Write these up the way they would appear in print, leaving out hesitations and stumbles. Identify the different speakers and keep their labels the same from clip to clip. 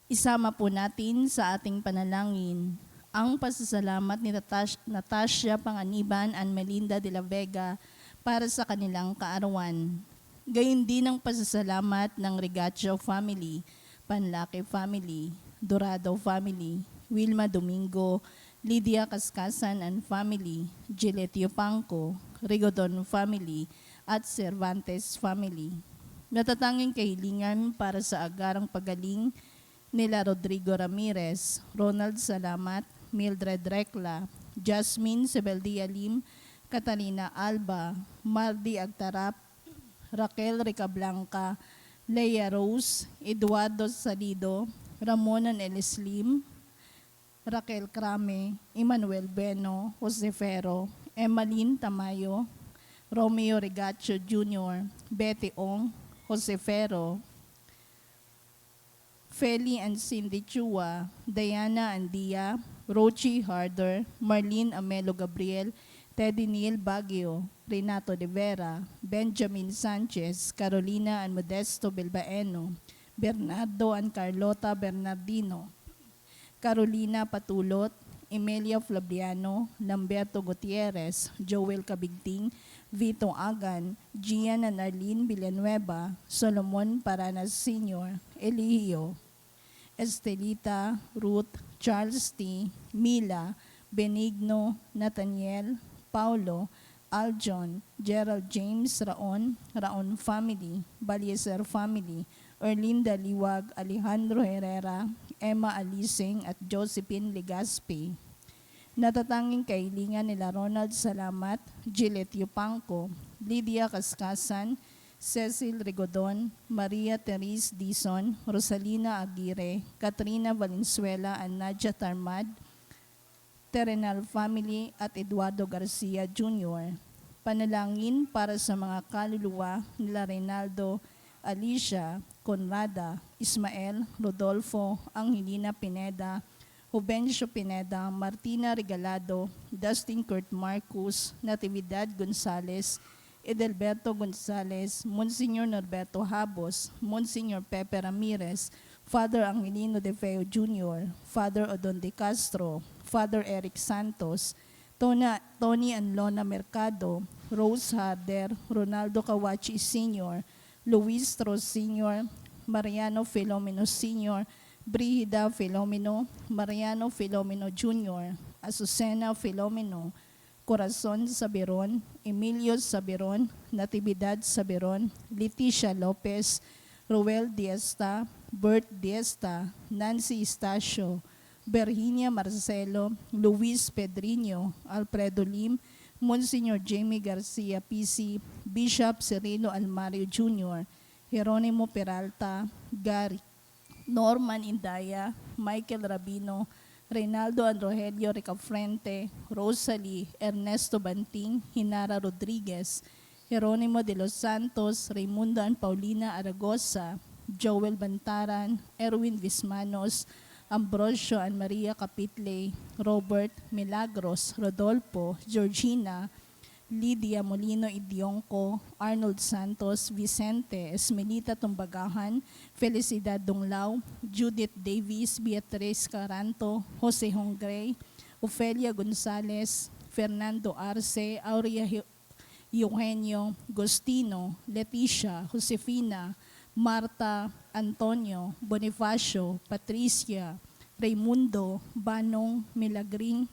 Speaker 1: Isama po natin sa ating panalangin ang pasasalamat ni Natasha Panganiban and Melinda de la Vega para sa kanilang kaarawan. Gayon din ang pasasalamat ng Regacho family, Panlaki family, Dorado family, Wilma Domingo, Lydia Kaskasan and family, Gillette Yupanco, Rigodon family, at Cervantes family. Natatanging kahilingan para sa agarang pagaling nila Rodrigo Ramirez, Ronald Salamat, Mildred Recla, Jasmine Sebeldia Lim, Catalina Alba, Mardi Agtarap, Raquel Ricablanca, Leia Rose, Eduardo Salido, Ramon Anelis Lim, Raquel Crame, Emmanuel Beno, Jose Ferro, Emmaline Tamayo, Romeo Regacho Jr., Betty Ong, Jose Ferro, Feli and Cindy Chua, Diana Andia, Rochi Harder, Marlene Amelo Gabriel, Teddy Neil Baguio, Renato de Vera, Benjamin Sanchez, Carolina and Modesto Bilbaeno, Bernardo and Carlota Bernardino, Carolina Patulot, Emilia Flaviano, Lamberto Gutierrez, Joel Cabigting, Vito Agan, Gian and Arlene Villanueva, Solomon Paranas Sr., Eligio, Estelita, Ruth, Charles T., Mila, Benigno, Nathaniel, Paulo, Aljon, Gerald James Raon, Raon family, Baliezer family, Erlinda Liwag, Alejandro Herrera, Emma Alising at Josephine Legaspi. Natatanging kahilingan nila Ronald Salamat, Gillette Yupanco, Lydia Kaskasan, Cecil Rigodon, Maria Therese Dizon, Rosalina Aguirre, Katrina Valenzuela and Nadia Tarmad, Terenal family at Eduardo Garcia Jr. Panalangin para sa mga kaluluwa nila Reynaldo, Alicia, Conrada, Ismael, Rodolfo, Angelina Pineda, Juvencio Pineda, Martina Regalado, Dustin Kurt Marcus, Natividad Gonzales, Edelberto Gonzales, Monsignor Norberto Habos, Monsignor Pepe Ramirez, Father Angelino De Feo Jr., Father Odon De Castro, Father Eric Santos, Tony and Lona Mercado, Rose Harder, Ronaldo Kawachi Sr., Luis Tros Sr., Mariano Filomeno Sr., Brigida Filomeno, Mariano Filomeno Jr., Azucena Filomeno, Corazon Sabiron, Emilio Sabiron, Natividad Sabiron, Leticia Lopez, Roel Diesta, Bert Diesta, Nancy Estacio, Virginia Marcelo, Luis Pedriño, Alfredo Lim, Monsignor Jamie Garcia PC, Bishop Cirilo Almario Jr., Jeronimo Peralta, Gary, Norman Indaya, Michael Rabino, Reynaldo and Rogelio Ricafrente, Rosalie, Ernesto Banting, Hinara Rodriguez, Jeronimo de los Santos, Raimundo and Paulina Aragosa, Joel Bantaran, Erwin Vismanos, Ambrosio and Maria Capitle, Robert Milagros, Rodolfo, Georgina, Lydia Molino Idionco, Arnold Santos, Vicente, Esmelita Tumbagahan, Felicidad Donglao, Judith Davis, Beatriz Caranto, Jose Hongray, Ofelia Gonzales, Fernando Arce, Aurea Eugenio, Gostino, Leticia, Josefina, Marta, Antonio, Bonifacio, Patricia, Raimundo, Banong, Milagring,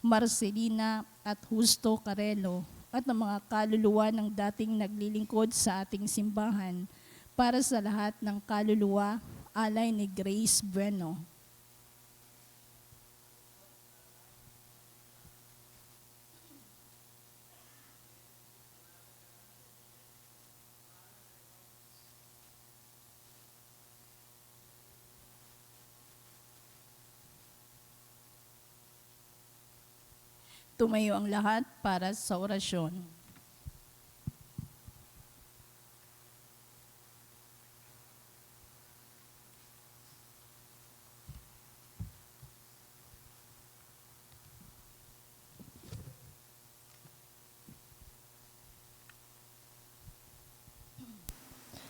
Speaker 1: Marcelina at Justo Carelo at ang mga kaluluwa ng dating naglilingkod sa ating simbahan. Para sa lahat ng kaluluwa, alay ni Grace Bueno. Tumayo ang lahat para sa orasyon.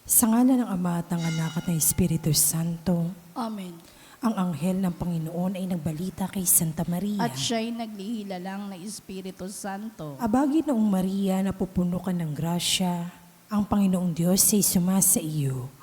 Speaker 2: Sa ngalan ng Ama at ng Anak at ng Espiritu Santo.
Speaker 1: Amen.
Speaker 2: Ang anghel ng Panginoon ay nagbalita kay Santa Maria.
Speaker 1: At siya'y naglihilalang na Espiritu Santo.
Speaker 2: Abagi noong Maria, napupuno ka ng grasya, ang Panginoong Diyos ay sumasa iyo.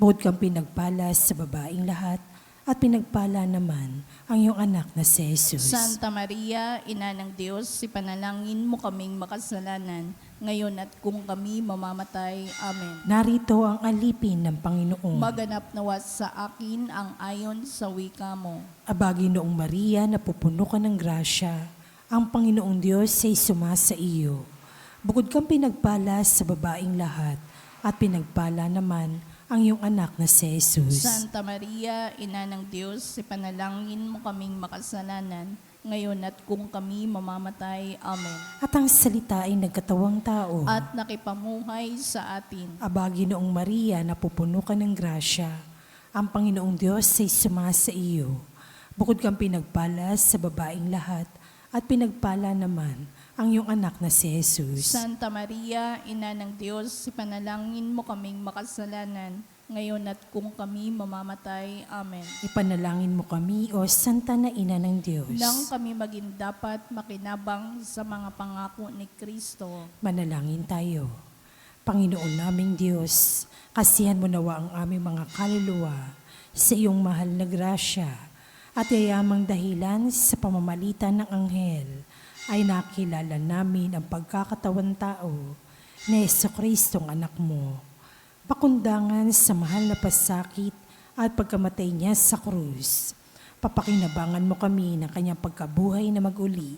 Speaker 2: Bukod kang pinagpala sa babaing lahat, at pinagpala naman ang iyong anak na si Jesus.
Speaker 1: Santa Maria, Ina ng Diyos, ipanalangin mo kaming makasalanan, ngayon at kung kami mamamatay. Amen.
Speaker 2: Narito ang alipin ng Panginoon.
Speaker 1: Maganap nawa sa akin ang ayon sa wika mo.
Speaker 2: Abagi noong Maria, napupuno ka ng grasya, ang Panginoong Diyos ay sumasa iyo. Bukod kang pinagpala sa babaing lahat, at pinagpala naman ang iyong anak na si Jesus.
Speaker 1: Santa Maria, Ina ng Diyos, ipanalangin mo kaming makasalanan, ngayon at kung kami mamamatay. Amen.
Speaker 2: At ang salita ay nagkatawang tao.
Speaker 1: At nakipamuhay sa atin.
Speaker 2: Abagi noong Maria, napupuno ka ng grasya, ang Panginoong Diyos ay sumasa iyo. Bukod kang pinagpala sa babaing lahat, at pinagpala naman ang iyong anak na si Jesus.
Speaker 1: Santa Maria, Ina ng Diyos, ipanalangin mo kaming makasalanan, ngayon at kung kami mamamatay. Amen.
Speaker 2: Ipanalangin mo kami, O Santa na Ina ng Diyos.
Speaker 1: Nang kami maging dapat makinabang sa mga pangako ni Kristo.
Speaker 2: Manalangin tayo. Panginoon naming Diyos, kasihan mo nawa ang aming mga kaluluwa sa iyong mahal na grasya at yayamang dahilan sa pamamalitan ng anghel ay nakilala namin ang pagkakatawan tao ni Jesucristong anak mo. Pakundangan sa mahal na pasakit at pagkamatay niya sa krus. Papakinabangan mo kami ng kanyang pagkabuhay na maguli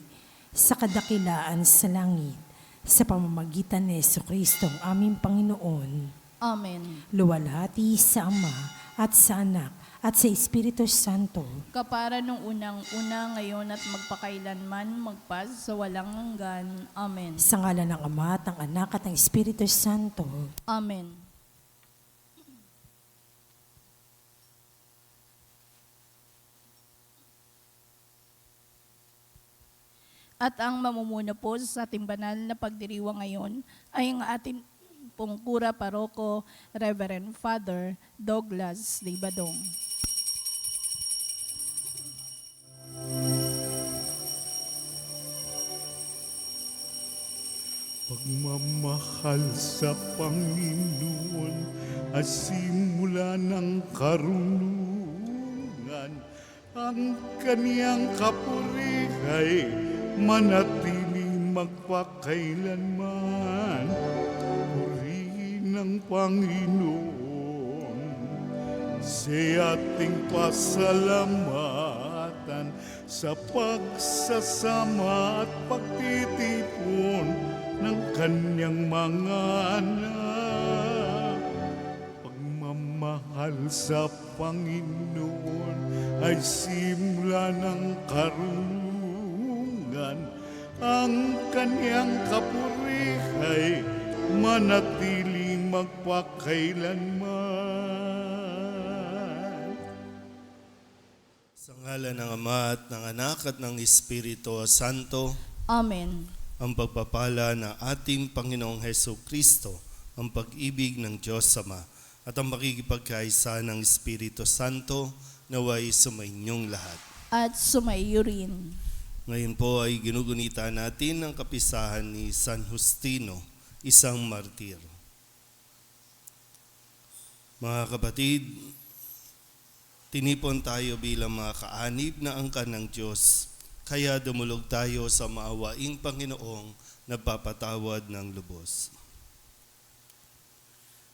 Speaker 2: sa kadakilaan sa langit sa pamamagitan ni Jesucristong aming Panginoon.
Speaker 1: Amen.
Speaker 2: Luwalhati sa Ama at sa Anak at sa Espiritu Santo.
Speaker 1: Kapara nung unang-una, ngayon at magpakailanman, magpas sa walang hanggan. Amen.
Speaker 2: Sa ngalan ng Ama at ng Anak at ng Espiritu Santo.
Speaker 1: Amen. At ang mamumuno po sa ating banal na pagdiriwang ngayon ay ang ating pong Kura Paroko, Reverend Father Douglas Libadong.
Speaker 3: Pagmamahal sa Panginoon at simula ng karunungan, ang kaniyang kapurihay manatiling magpakailanman. Purihin ng Panginoon sa ating pasalamatan sa pagsasama at pagtitipon ng kanyang mga anak. Pagmamahal sa Panginoon ay simula ng karunungan. Ang kanyang kapurihay manatiling magpakailanman.
Speaker 4: Sa ngalan ng Ama at ng Anak at ng Espiritu Santo.
Speaker 1: Amen.
Speaker 4: Ang pagpapala ng ating Panginoong Jesucristo, ang pag-ibig ng Diyos Ama, at ang makikipagkaisa ng Espiritu Santo naway sumainyong lahat.
Speaker 1: At sumaiyo rin.
Speaker 4: Ngayon po ay ginugunita natin ang kapisahan ni San Justino, isang martir. Mga kapatid, tinipon tayo bilang mga kaanib na angkan ng Diyos. Kaya dumulog tayo sa maawaing Panginoong nagpapatawad ng lubos.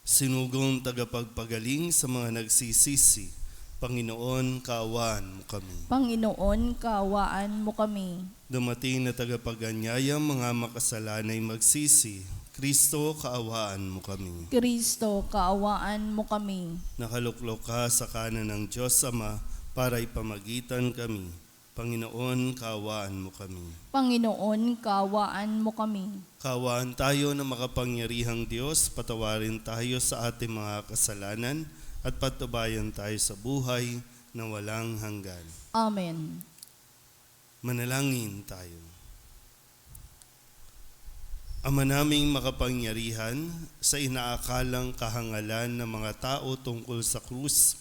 Speaker 4: Sinugong tagapagpagaling sa mga nagsisisi, Panginoon, kaawaan mo kami.
Speaker 1: Panginoon, kaawaan mo kami.
Speaker 4: Dumating na tagapaganyayang mga makasalanay magsisi, Kristo, kaawaan mo kami.
Speaker 1: Kristo, kaawaan mo kami.
Speaker 4: Nakaluklok ka sa kanan ng Diyos Ama para ipamagitan kami. Panginoon, kaawaan mo kami.
Speaker 1: Panginoon, kaawaan mo kami.
Speaker 4: Kaawaan tayo na makapangyarihang Diyos, patawarin tayo sa ating mga kasalanan at patubayan tayo sa buhay na walang hanggan.
Speaker 1: Amen.
Speaker 4: Manalangin tayo. Ama naming makapangyarihan, sa inaakalang kahangalan ng mga tao tungkol sa krus,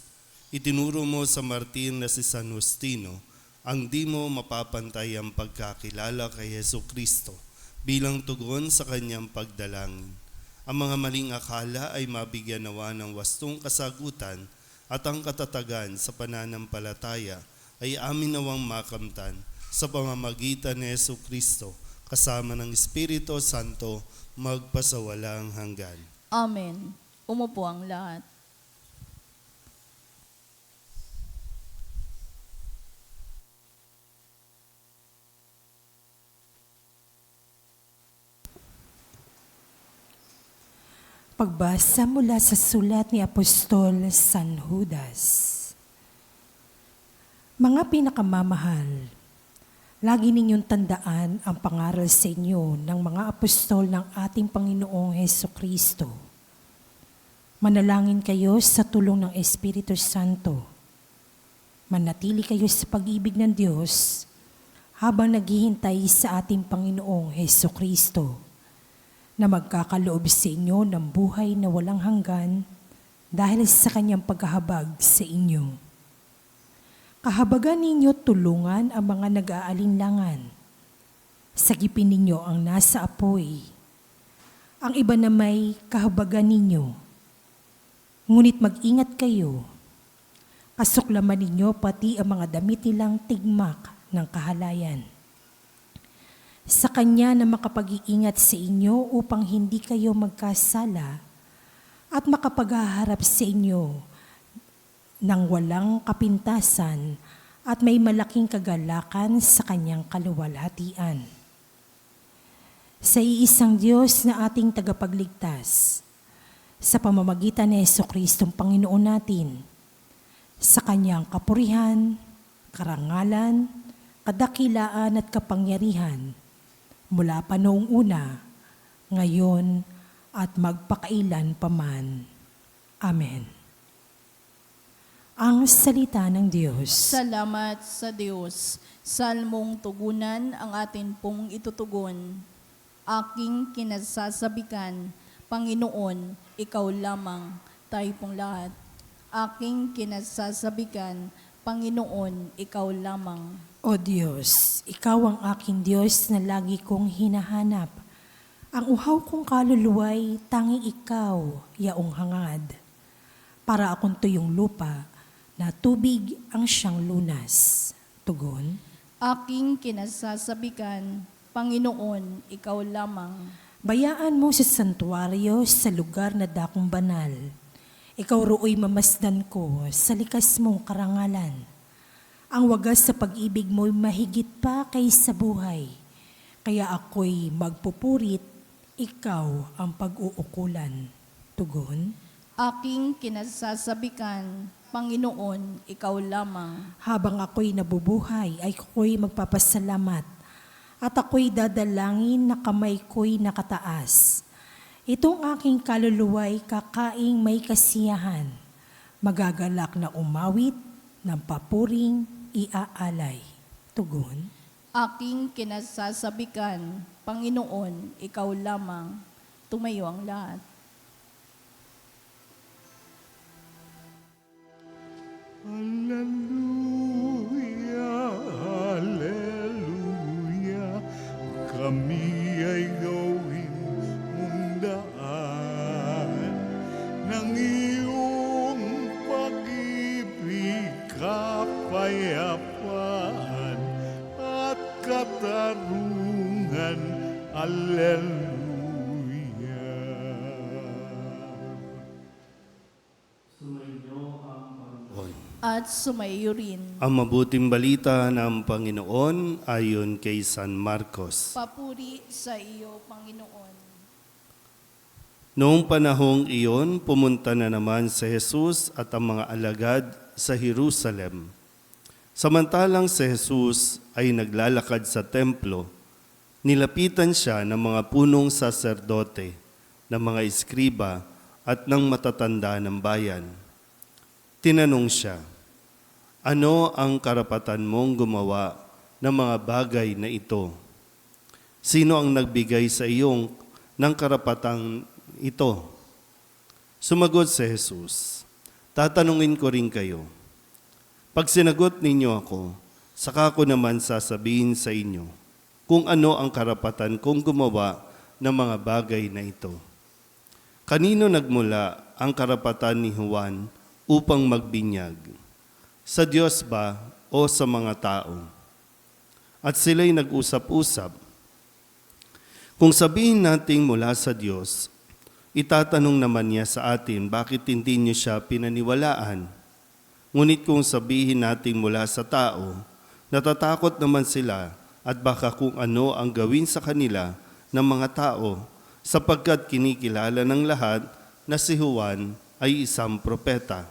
Speaker 4: Itinuro mo sa martir na si San Justino ang di mo mapapantay ang pagkakilala kay Hesu Kristo bilang tugon sa kanyang pagdalangin. Ang mga maling akala ay mabigyan nawa ng wastong kasagutan at ang katatagan sa pananampalataya ay amin nawang makamtan sa pamamagitan ni Hesu Kristo kasama ng Espiritu Santo magpasawalang hanggan.
Speaker 1: Amen. Umupo ang lahat.
Speaker 2: Pagbasa mula sa sulat ni Apostol San Judas. Mga pinakamamahal, lagi ninyong tandaan ang pangaral sa inyo ng mga apostol ng ating Panginoong Heso Kristo. Manalangin kayo sa tulong ng Espiritu Santo. Manatili kayo sa pag-ibig ng Diyos habang naghihintay sa ating Panginoong Heso Kristo na magkakaloob sa inyo ng buhay na walang hanggan dahil sa kanyang pagkahabag sa inyo. Kahabagan ninyo tulungan ang mga nag-aalinlangan. Sagipin ninyo ang nasa apoy. Ang iba na may kahabagan ninyo. Ngunit mag-ingat kayo. Kasuklaman ninyo pati ang mga damit nilang tigmak ng kahalayan. Sa Kanya na makapag-iingat sa inyo upang hindi kayo magkasala at makapaghaharap sa inyo ng walang kapintasan at may malaking kagalakan sa Kanyang kaluwalhatian. Sa iisang Diyos na ating tagapagligtas, sa pamamagitan ni Jesucristong Panginoon natin, sa Kanyang kapurihan, karangalan, kadakilaan at kapangyarihan, mula pa noong una, ngayon, at magpakailan paman. Amen. Ang salita ng Diyos.
Speaker 1: Salamat sa Diyos. Salmong tugunan ang atin pong itutugon. Aking kinasasabikan, Panginoon, ikaw lamang, tayo pong lahat. Aking kinasasabikan, Panginoon, ikaw lamang.
Speaker 2: O Diyos, ikaw ang aking Diyos na lagi kong hinahanap. Ang uhaw kong kaluluway, tanging ikaw, yaong hangad. Para akong tuyong lupa, na tubig ang siyang lunas. Tugon.
Speaker 1: Aking kinasasabikan, Panginoon, ikaw lamang.
Speaker 2: Bayaan mo sa santuaryo sa lugar na dakong banal. Ikaw roo'y mamasdan ko sa likas mong karangalan. Ang wagas sa pag-ibig mo'y mahigit pa kaysa buhay. Kaya ako'y magpupurit, ikaw ang pag-uukulan. Tugon.
Speaker 1: Aking kinasasabikan, Panginoon, ikaw lamang.
Speaker 2: Habang ako'y nabubuhay, ay ako'y magpapasalamat. At ako'y dadalangin na kamay ko'y nakataas. Itong aking kaluluwa'y kakaing may kasiyahan. Magagalak na umawit ng papuring iaalay. Tugon.
Speaker 1: Aking kinasasabikan, Panginoon, ikaw lamang. Tumayo ang lahat.
Speaker 3: Hallelujah, hallelujah, kami ay gawin mong daan ng iyong pag-ibig, kapayapaan at katarungan. Hallelujah.
Speaker 1: At sumayo rin.
Speaker 4: Ang mabuting balita ng Panginoon ayon kay San Marcos.
Speaker 1: Papuri sa iyo, Panginoon.
Speaker 4: Noong panahong iyon, pumunta na naman si Jesus at ang mga alagad sa Jerusalem. Samantalang si Jesus ay naglalakad sa templo, nilapitan siya ng mga punong saserdote, ng mga eskriba at ng matatanda ng bayan. Tinanong siya, ano ang karapatan mong gumawa ng mga bagay na ito? Sino ang nagbigay sa iyong ng karapatang ito? Sumagot si Jesus, tatanungin ko rin kayo, Pag sinagot ninyo ako, saka ko naman sasabihin sa inyo kung ano ang karapatan kong gumawa ng mga bagay na ito. Kanino nagmula ang karapatan ni Juan upang magbinyag? Sa Diyos ba o sa mga tao? At sila'y nag-usap-usap. Kung sabihin nating mula sa Diyos, itatanong naman niya sa atin bakit hindi niyo siya pinaniwalaan. Ngunit kung sabihin nating mula sa tao, natatakot naman sila at baka kung ano ang gawin sa kanila ng mga tao sapagkat kinikilala ng lahat na si Juan ay isang propeta.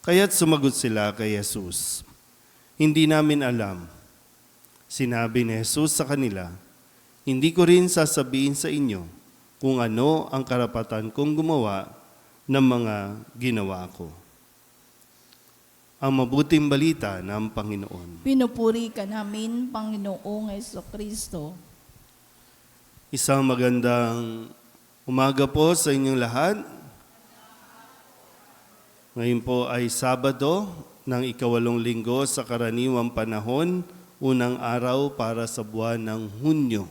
Speaker 4: Kaya't sumagot sila kay Jesus, "Hindi namin alam." Sinabi ni Jesus sa kanila, "Hindi ko rin sasabihin sa inyo kung ano ang karapatan kong gumawa ng mga ginawa ko." Ang mabuting balita ng Panginoon.
Speaker 1: Pinupuri ka namin, Panginoong Jesucristo.
Speaker 4: Isang magandang umaga po sa inyong lahat. Ngayon po ay Sabado ng ika-8 linggo sa karaniwang panahon, unang araw para sa buwan ng Hunyo.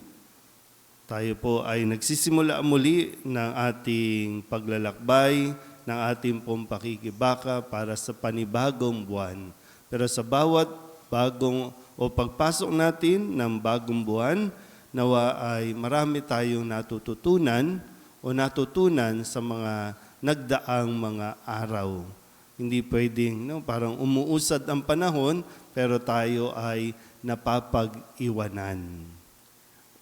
Speaker 4: Tayo po ay nagsisimula muli ng ating paglalakbay, ng ating pong pakikibaka para sa panibagong buwan. Pero sa bawat bagong o pagpasok natin ng bagong buwan, nawa ay marami tayong natututunan o natutunan sa mga nagdaang mga araw. Hindi pwedeng, parang umuusad ang panahon, pero tayo ay napapag-iwanan.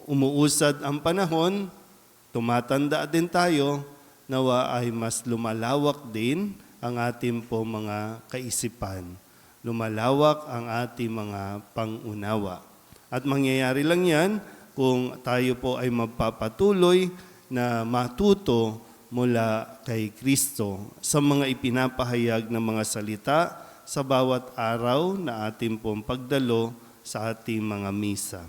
Speaker 4: Umuusad ang panahon, tumatanda din tayo, nawa ay mas lumalawak din ang ating po mga kaisipan. Lumalawak ang ating mga pangunawa. At mangyayari lang yan kung tayo po ay magpapatuloy na matuto mula kay Kristo sa mga ipinapahayag ng mga salita sa bawat araw na ating pong pagdalo sa ating mga misa.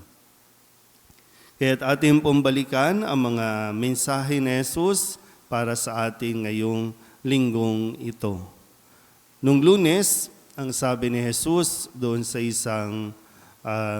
Speaker 4: Kaya't ating pong balikan ang mga mensahe ni Jesus para sa ating ngayong linggong ito. Nung Lunes, ang sabi ni Jesus doon sa isang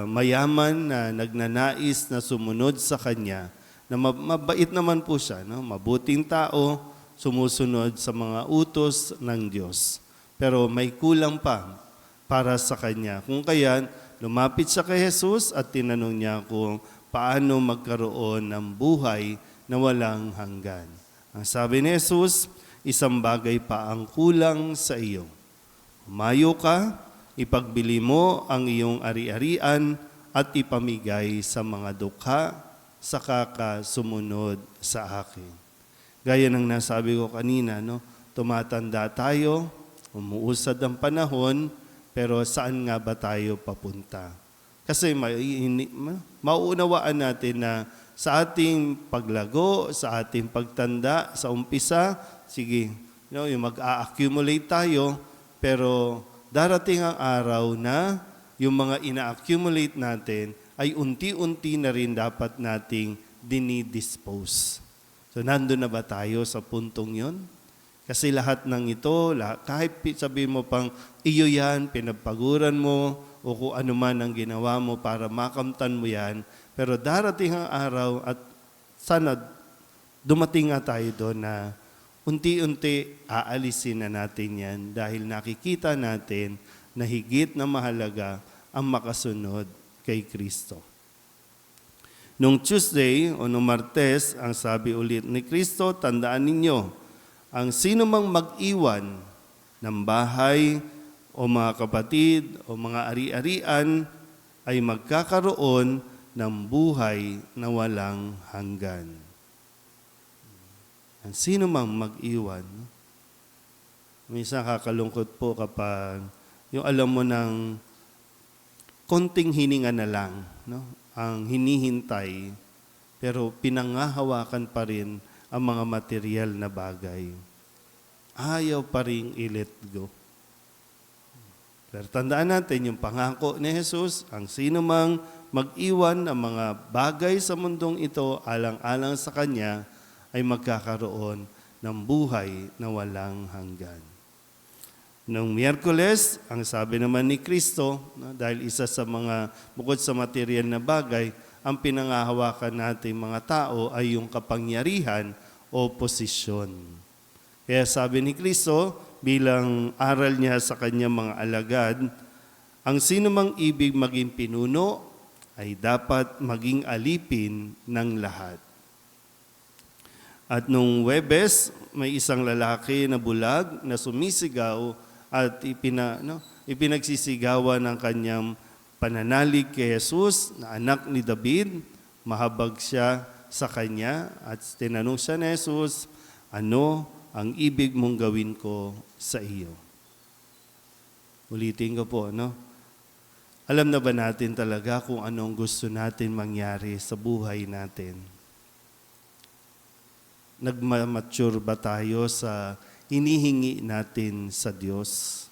Speaker 4: mayaman na nagnanais na sumunod sa Kanya, na mabait naman po siya, mabuting tao, sumusunod sa mga utos ng Diyos. Pero may kulang pa para sa Kanya. Kung kaya, lumapit siya kay Jesus at tinanong niya kung paano magkaroon ng buhay na walang hanggan. Ang sabi ni Jesus, isang bagay pa ang kulang sa iyo. Umayo ka, ipagbili mo ang iyong ari-arian at ipamigay sa mga dukha, saka ka sumunod sa akin. Gaya ng nasabi ko kanina, tumatanda tayo, umuusad ang panahon, pero saan nga ba tayo papunta? Kasi mauunawaan natin na sa ating paglago, sa ating pagtanda, sa umpisa, sige, yung mag-a-accumulate tayo, pero darating ang araw na yung mga ina-accumulate natin ay unti-unti na rin dapat nating dinidispose. So, nandun na ba tayo sa puntong yon? Kasi lahat ng ito, kahit sabihin mo pang iyo yan, pinagpaguran mo, o kung ano man ang ginawa mo para makamtan mo yan, pero darating ang araw at sana dumating nga tayo doon na unti-unti aalisin na natin yan dahil nakikita natin na higit na mahalaga ang makasunod kay Kristo. Nung Tuesday o nung Martes, ang sabi ulit ni Kristo, tandaan ninyo, ang sino mang mag-iwan ng bahay o mga kapatid o mga ari-arian ay magkakaroon ng buhay na walang hanggan. Ang sino mang mag-iwan. Minsan kakalungkot po kapag yung alam mo ng konting hininga na lang, ang hinihintay, pero pinangahawakan pa rin ang mga material na bagay. Ayaw pa rin i-let go. Pero tandaan natin yung pangako ni Jesus, ang sino mang mag-iwan ng mga bagay sa mundong ito alang-alang sa Kanya ay magkakaroon ng buhay na walang hanggan. Noong Miyerkules, ang sabi naman ni Kristo, no, dahil isa sa mga bukod sa material na bagay, ang pinangahawakan nating mga tao ay yung kapangyarihan o posisyon. Kaya sabi ni Kristo, bilang aral niya sa kanyang mga alagad, ang sinumang ibig maging pinuno ay dapat maging alipin ng lahat. At nung Huwebes, may isang lalaki na bulag na sumisigaw at ipinagsisigawan ng kanyang pananalig kay Jesus na anak ni David. Mahabag siya sa kanya at tinanong siya ni Jesus, ano ang ibig mong gawin ko sa iyo? Ulitin ko po, no? Alam na ba natin talaga kung anong gusto natin mangyari sa buhay natin? Nagmamature ba tayo sa hinihingi natin sa Diyos?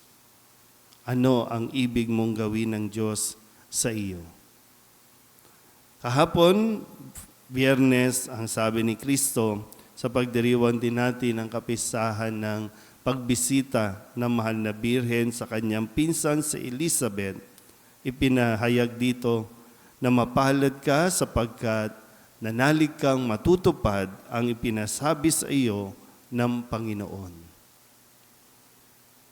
Speaker 4: Ano ang ibig mong gawin ng Diyos sa iyo? Kahapon, Biyernes, ang sabi ni Kristo, sa pagdiriwang din natin ang kapistahan ng pagbisita ng mahal na Birhen sa kanyang pinsan si Elizabeth, ipinahayag dito na mapalad ka sapagkat nanalig kang matutupad ang ipinasabi sa iyo ng Panginoon.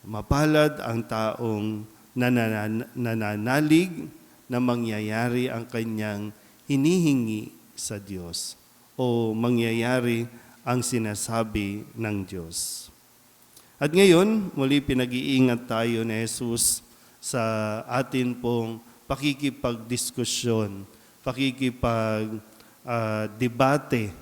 Speaker 4: Mapalad ang taong nananalig na mangyayari ang kanyang hinihingi sa Diyos o mangyayari ang sinasabi ng Diyos. At ngayon, muli pinag-iingat tayo ni Jesus sa atin pong pakikipagdiskusyon, debate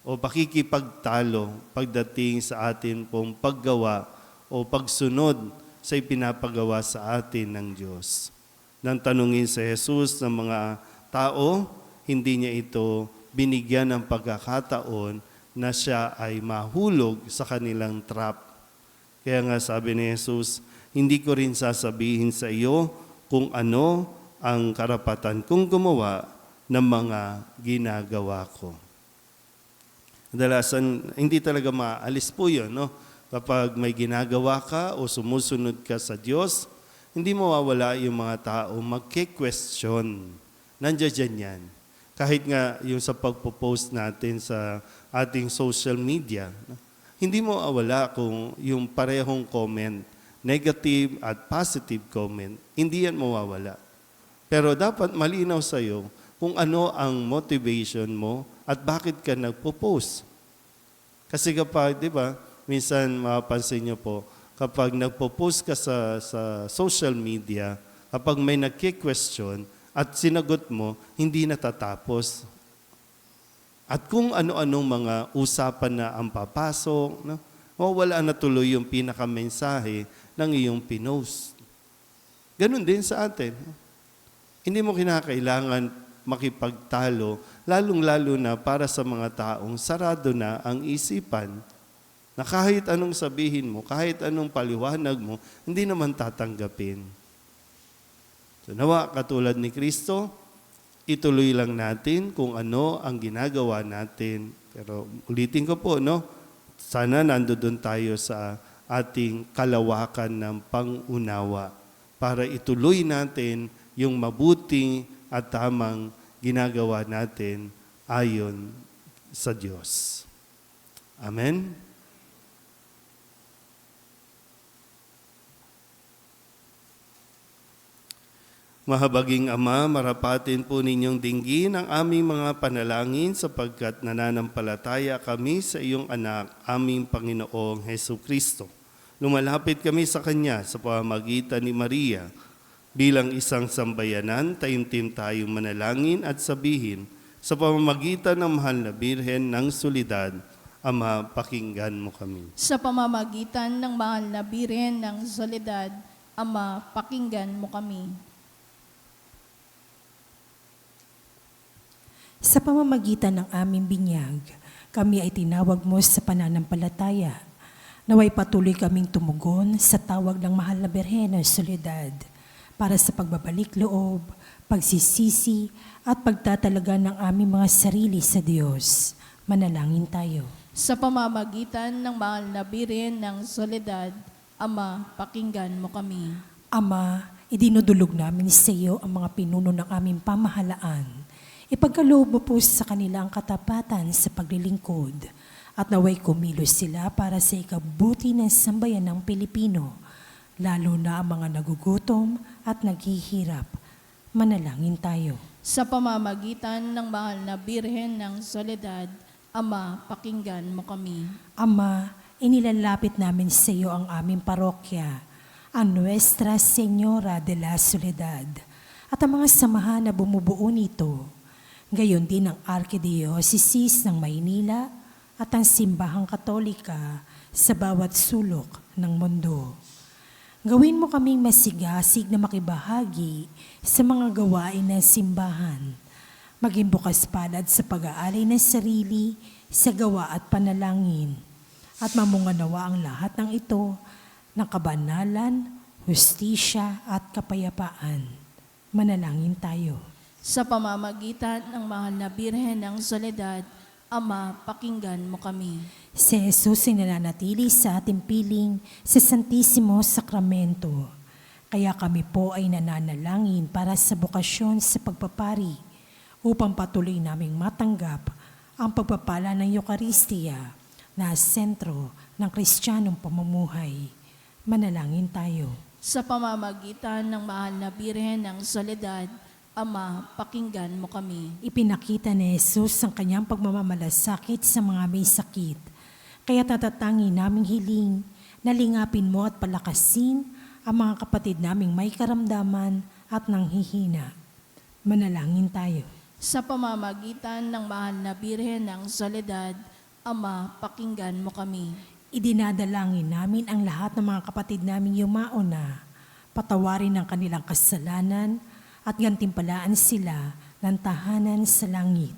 Speaker 4: o pakikipagtalo pagdating sa atin pong paggawa o pagsunod sa ipinapagawa sa atin ng Diyos. Nang tanungin sa Jesus ng mga tao, hindi niya ito binigyan ng pagkakataon na siya ay mahulog sa kanilang trap. Kaya nga sabi ni Jesus, hindi ko rin sasabihin sa iyo kung ano ang karapatan kong gumawa ng mga ginagawa ko. Kadalasan, hindi talaga maalis po yun, no? Kapag may ginagawa ka o sumusunod ka sa Diyos, hindi mawawala yung mga tao magke-question. Nandiyan yan. Kahit nga yung sa pagpo-post natin sa ating social media, no? Hindi mo mawawala kung yung parehong comment, negative at positive comment, hindi yan mawawala. Pero dapat malinaw sa iyo kung ano ang motivation mo at bakit ka nagpo-post. Kasi kapag, di ba, minsan mapapansin niyo po, kapag nagpo-post ka sa social media, kapag may nagki-question at sinagot mo, hindi natatapos. At kung ano-anong mga usapan na ang papasok, no? Mawala na tuloy yung pinakamensahe ng iyong pinost. Ganun din sa atin. Hindi mo kinakailangan makipagtalo, lalong-lalo na para sa mga taong sarado na ang isipan, na kahit anong sabihin mo, kahit anong paliwanag mo, hindi naman tatanggapin. So nawa, katulad ni Kristo, ituloy lang natin kung ano ang ginagawa natin. Pero ulitin ko po, no? Sana nandoon tayo sa ating kalawakan ng pangunawa para ituloy natin yung mabuting at tamang ginagawa natin ayon sa Diyos. Amen? Mahabaging Ama, marapatin po ninyong dinggin ang aming mga panalangin sapagkat nananampalataya kami sa iyong anak, aming Panginoong Hesu Kristo. Lumalapit kami sa Kanya sa pamamagitan ni Maria. Bilang isang sambayanan, taimtim tayong manalangin at sabihin sa pamamagitan ng mahal na Birhen ng Solidad, Ama, pakinggan mo kami.
Speaker 1: Sa pamamagitan ng mahal na Birhen ng Soledad, Ama, pakinggan mo kami.
Speaker 2: Sa pamamagitan ng aming binyag, kami ay tinawag mo sa pananampalataya. Naway patuloy kaming tumugon sa tawag ng mahal na Birhen ng Soledad para sa pagbabalik loob, pagsisisi at pagtatalaga ng aming mga sarili sa Diyos. Manalangin tayo.
Speaker 1: Sa pamamagitan ng mahal na Birhen ng Soledad, Ama, pakinggan mo kami.
Speaker 2: Ama, idinudulog namin sa iyo ang mga pinuno ng aming pamahalaan. Ipagkaloob mo po sa kanila ang katapatan sa paglilingkod at naway kumilos sila para sa ikabuti ng sambayan ng Pilipino, lalo na ang mga nagugutom at naghihirap. Manalangin tayo.
Speaker 1: Sa pamamagitan ng mahal na Birhen ng Soledad, Ama, pakinggan mo kami.
Speaker 2: Ama, inilalapit namin sa iyo ang aming parokya, ang Nuestra Señora de la Soledad, at ang mga samahan na bumubuo nito. Gayon din ang Archdiocese ng Maynila at ang Simbahang Katolika sa bawat sulok ng mundo. Gawin mo kaming masigasig na makibahagi sa mga gawain ng simbahan. Maging bukas palad sa pag-aalay ng sarili, sa gawa at panalangin. At mamunganawa ang lahat ng ito ng kabanalan, hustisya at kapayapaan. Manalangin tayo.
Speaker 1: Sa pamamagitan ng mahal na Birhen ng Soledad, Ama, pakinggan mo kami.
Speaker 2: Si Jesus ay nananatili sa ating piling sa Santisimo Sakramento. Kaya kami po ay nananalangin para sa bukasyon sa pagpapari upang patuloy naming matanggap ang pagpapala ng Eucharistia na sentro ng Kristiyanong pamumuhay. Manalangin tayo.
Speaker 1: Sa pamamagitan ng mahal na Birhen ng Soledad, Ama, pakinggan mo kami.
Speaker 2: Ipinakita ni Jesus ang kanyang pagmamamalasakit sa mga may sakit. Kaya tatatangin naming hiling na lingapin mo at palakasin ang mga kapatid naming may karamdaman at nanghihina. Manalangin tayo.
Speaker 1: Sa pamamagitan ng mahal na Birhen ng Soledad, Ama, pakinggan mo kami.
Speaker 2: Idinadalangin namin ang lahat ng mga kapatid naming yumao na patawarin ang kanilang kasalanan at gantimpalaan sila ng tahanan sa langit.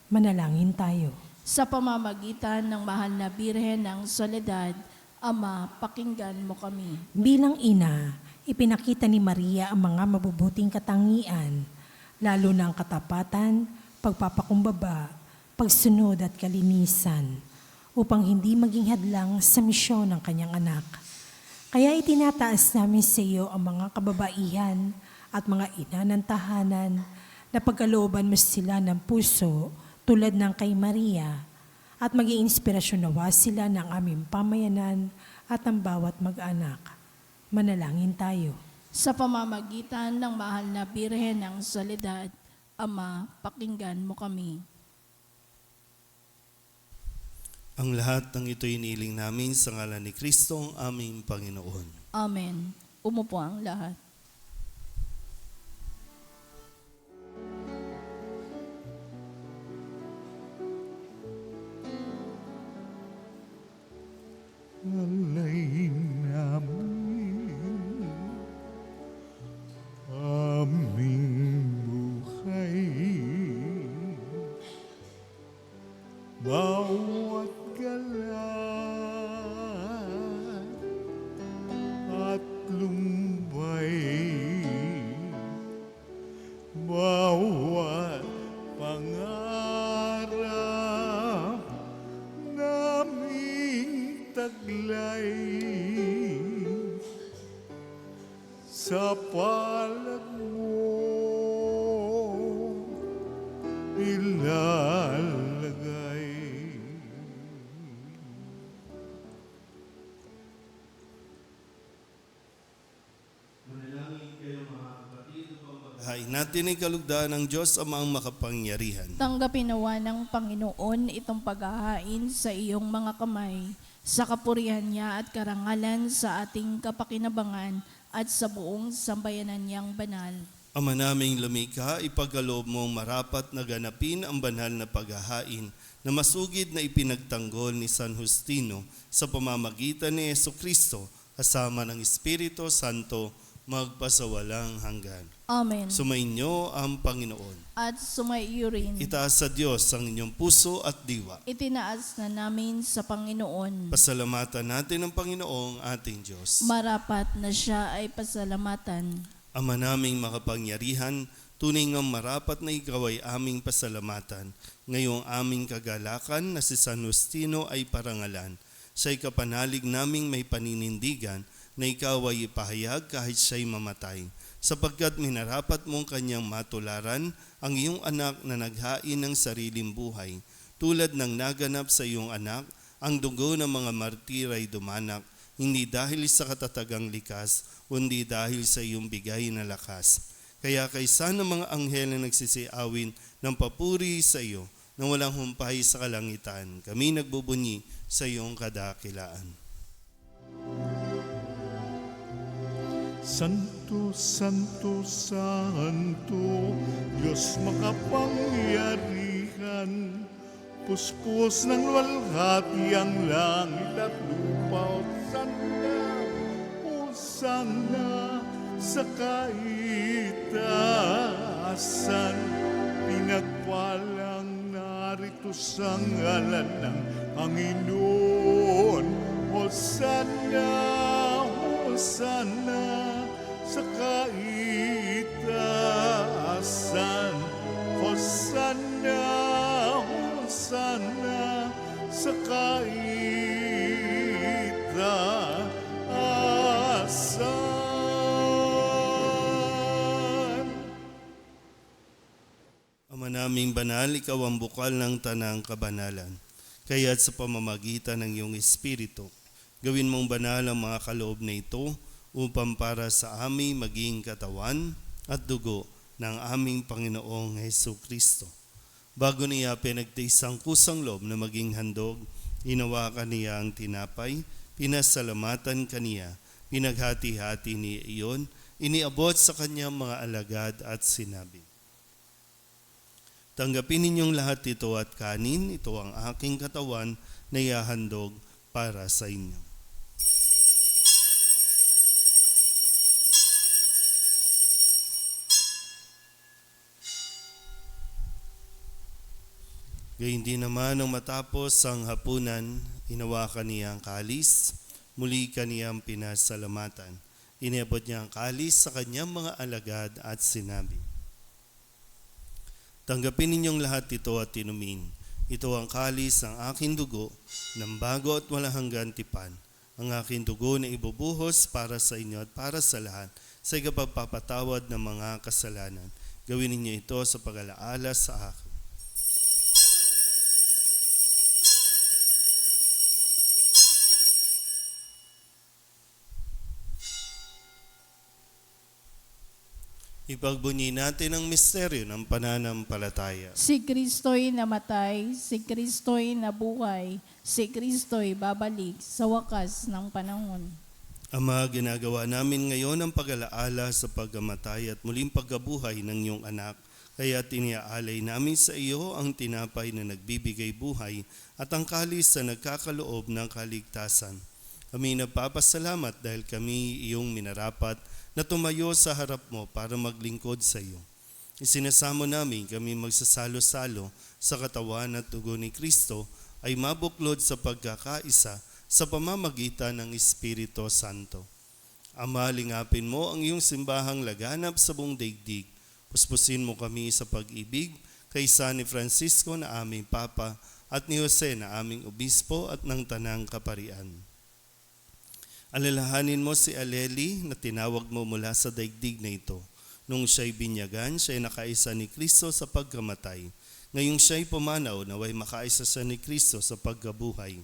Speaker 2: Manalangin tayo.
Speaker 1: Sa pamamagitan ng mahal na Birhen ng Soledad, Ama, pakinggan mo kami.
Speaker 2: Bilang ina, ipinakita ni Maria ang mga mabubuting katangian, lalo na ang katapatan, pagpapakumbaba, pagsunod at kalinisan, upang hindi maging hadlang sa misyon ng kanyang anak. Kaya itinataas namin sa iyo ang mga kababaihan at mga ina ng tahanan na pagkalooban mo sila ng puso tulad ng kay Maria at maging inspirasyon nawa sila ng aming pamayanan at ang bawat mag-anak. Manalangin tayo.
Speaker 1: Sa pamamagitan ng mahal na Birhen ng Soledad, Ama, pakinggan mo kami.
Speaker 4: Ang lahat ng ito'y iniling namin sa ngalan ni Kristo, ang aming Panginoon.
Speaker 1: Amen. Umupo ang lahat.
Speaker 3: alay namin aming buhay. Bawat galan at lumbay, bawat pangarap naming taglay sa palad mo ilalagay.
Speaker 4: Hain natin ay kalugdan ng Diyos Amang makapangyarihan.
Speaker 1: Tanggapin nawa ng Panginoon itong paghahain sa iyong mga kamay, sa kapurihan niya at karangalan sa ating kapakinabangan at sa buong sambayanan niyang banal.
Speaker 4: Ama naming lumikha, ipagkaloob mong marapat na ganapin ang banal na paghahain na masugid na ipinagtanggol ni San Justino sa pamamagitan ni Jesucristo kasama ng Espiritu Santo magpasawalang hanggan.
Speaker 1: Amen.
Speaker 4: Sumainyo ang Panginoon.
Speaker 1: At sumaiyo rin.
Speaker 4: Itaas sa Diyos ang inyong puso at diwa.
Speaker 1: Itinaas na namin sa Panginoon.
Speaker 4: Pasalamatan natin ang Panginoong ating Diyos.
Speaker 1: Marapat na siya ay pasalamatan.
Speaker 4: Ama naming makapangyarihan, tunay ngang marapat na ikaw ay aming pasalamatan. Ngayong aming kagalakan na si San Justino ay parangalan. Siya'y kapanalig naming may paninindigan na ikaw ay ipahayag kahit siya'y mamatay, sapagkat minarapat mong kanyang matularan ang iyong anak na naghain ng sariling buhay. Tulad ng naganap sa iyong anak, ang dugo ng mga martir ay dumanak, hindi dahil sa katatagang likas, kundi dahil sa iyong bigay na lakas. Kaya kaysa ng mga anghel na nagsisiawin ng papuri sa iyo, na walang humpay sa kalangitan, kami nagbubunyi sa iyong kadakilaan.
Speaker 3: Santo, Santo, Santo, Diyos makapangyarihan, puspos ng luwalhati ang langit at lupa. Hosanna sa kaitaasan, pinagpalang narito sa ngalan ng Panginoon. Hosanna, Hosanna sa kaitaasan. Hosanna, Hosanna sa kaitaasan.
Speaker 4: Ama naming banal, ikaw ang bukal ng tanang kabanalan. Kaya't sa pamamagitan ng iyong Espiritu, gawin mong banal ang mga kaloob na ito upang para sa aming maging katawan at dugo ng aming Panginoong Hesukristo. Bago niya pinagtiis ang kusang loob na maging handog, hinawakan niya ang tinapay, pinasalamatan kaniya, pinaghati-hati niya iyon, iniabot sa kanyang mga alagad at sinabi, "Tanggapin ninyong lahat ito at kanin, ito ang aking katawan na ihahandog para sa inyo." Gayun din naman nang matapos ang hapunan, hinawakan niya ang kalis, muli kaniyang pinasalamatan. Iniabot niya ang kalis sa kanyang mga alagad at sinabi, "Tanggapin ninyong lahat ito at inumin. Ito ang kalis ng aking dugo, ng bago at walang hanggan tipan. Ang aking dugo na ibubuhos para sa inyo at para sa lahat sa ikapagpapatawad ng mga kasalanan. Gawin ninyo ito sa pag-alaala sa akin." Ipagbunyi natin ang misteryo ng pananampalataya.
Speaker 1: Si Kristo'y namatay, si Kristo'y nabuhay, si Kristo'y babalik sa wakas ng panahon.
Speaker 4: Ama, ginagawa namin ngayon ang pag-alaala sa pagkamatay at muling pagkabuhay ng iyong anak. Kaya tiniaalay namin sa iyo ang tinapay na nagbibigay buhay at ang kalis na nagkakaloob ng kaligtasan. Kami nagpapasalamat dahil kami iyong minarapat na tumayo sa harap mo para maglingkod sa iyo. Isinasamo namin kami magsasalo-salo sa katawan at dugo ni Kristo ay mabuklod sa pagkakaisa sa pamamagitan ng Espiritu Santo. Ama, lingapin mo ang iyong simbahang laganap sa buong daigdig. Puspusin mo kami sa pag-ibig kaysa ni Francisco na aming Papa at ni Jose na aming Obispo at ng Tanang Kaparian. Alalahanin mo si Aleli na tinawag mo mula sa daigdig na ito. Nung siya'y binyagan, siya'y nakaisa ni Kristo sa pagkamatay. Ngayong siya'y pumanaw, naway makaisa siya ni Kristo sa pagkabuhay.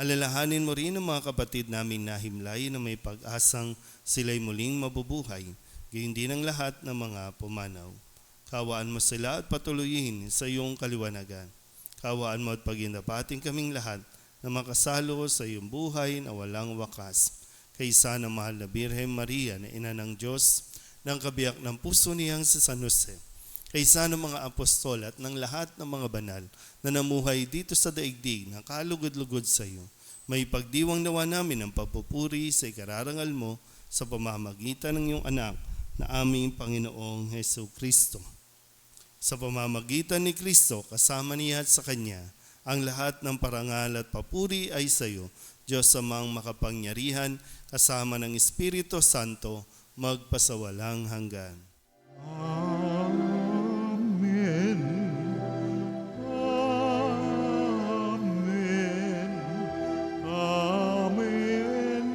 Speaker 4: Alalahanin mo rin ang mga kapatid naming nahimlay na may pag-asang sila'y muling mabubuhay. Gayon din ang lahat ng mga pumanaw. Kawaan mo sila at patuloyin sa iyong kaliwanagan. Kawaan mo at pagindapating kaming lahat na makasalo sa iyong buhay na walang wakas. Kaysa ng mahal na Birhen Maria na ina ng Diyos, ng kabiyak ng puso niyang si San Jose, kaysa ng mga apostol at ng lahat ng mga banal na namuhay dito sa daigdig na kalugod-lugod sa iyo, may pagdiwang nawa namin ang papupuri sa ikararangal mo sa pamamagitan ng iyong anak na aming Panginoong Hesukristo. Sa pamamagitan ni Kristo, kasama niya at sa Kanya, ang lahat ng parangal at papuri ay sa iyo, Diyos amang makapangyarihan, kasama ng Espiritu Santo, magpasawalang hanggan.
Speaker 3: Amen. Amen. Amen.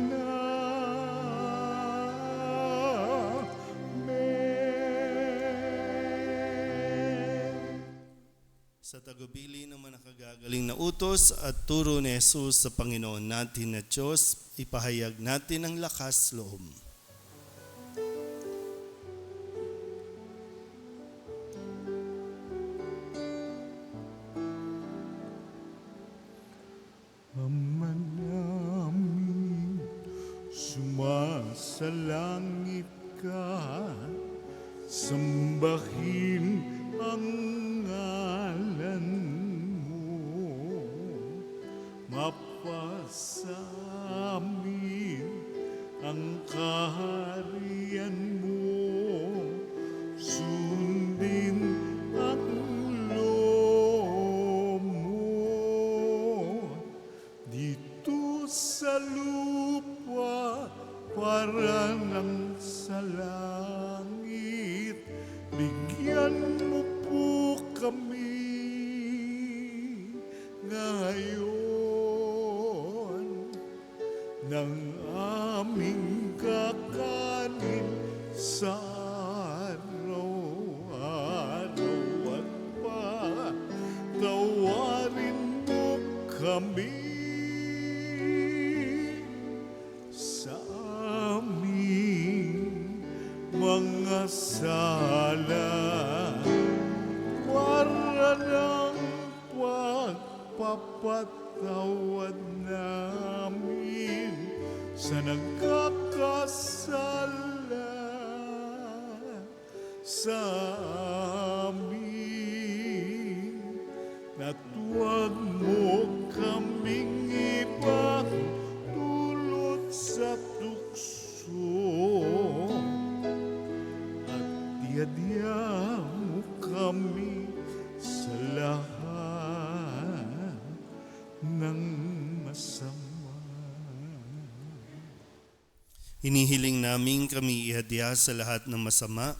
Speaker 4: Sa tagubili ng mga nakagagaling na utos at turo ni Jesus sa Panginoon natin na Diyos, ipahayag natin ang lakas loob.
Speaker 3: Ama namin, sumasalangit ka, sambahin ang ngalan mo, mapasamin ang kaharian mo, sundin ang loob mo, dito sa lupa para ng sa langit. Bigyan mo po kami ngayon ng aming kakanin sa araw-araw at patawarin mo kami sa aming mga sala, para ng pagpapatawad namin sa nagkakasala sa amin, at huwag mo kaming ipagdulot sa tukso, at diadya mo kami sa lahat ng masama.
Speaker 4: Hinihiling namin kami ihadya sa lahat ng masama,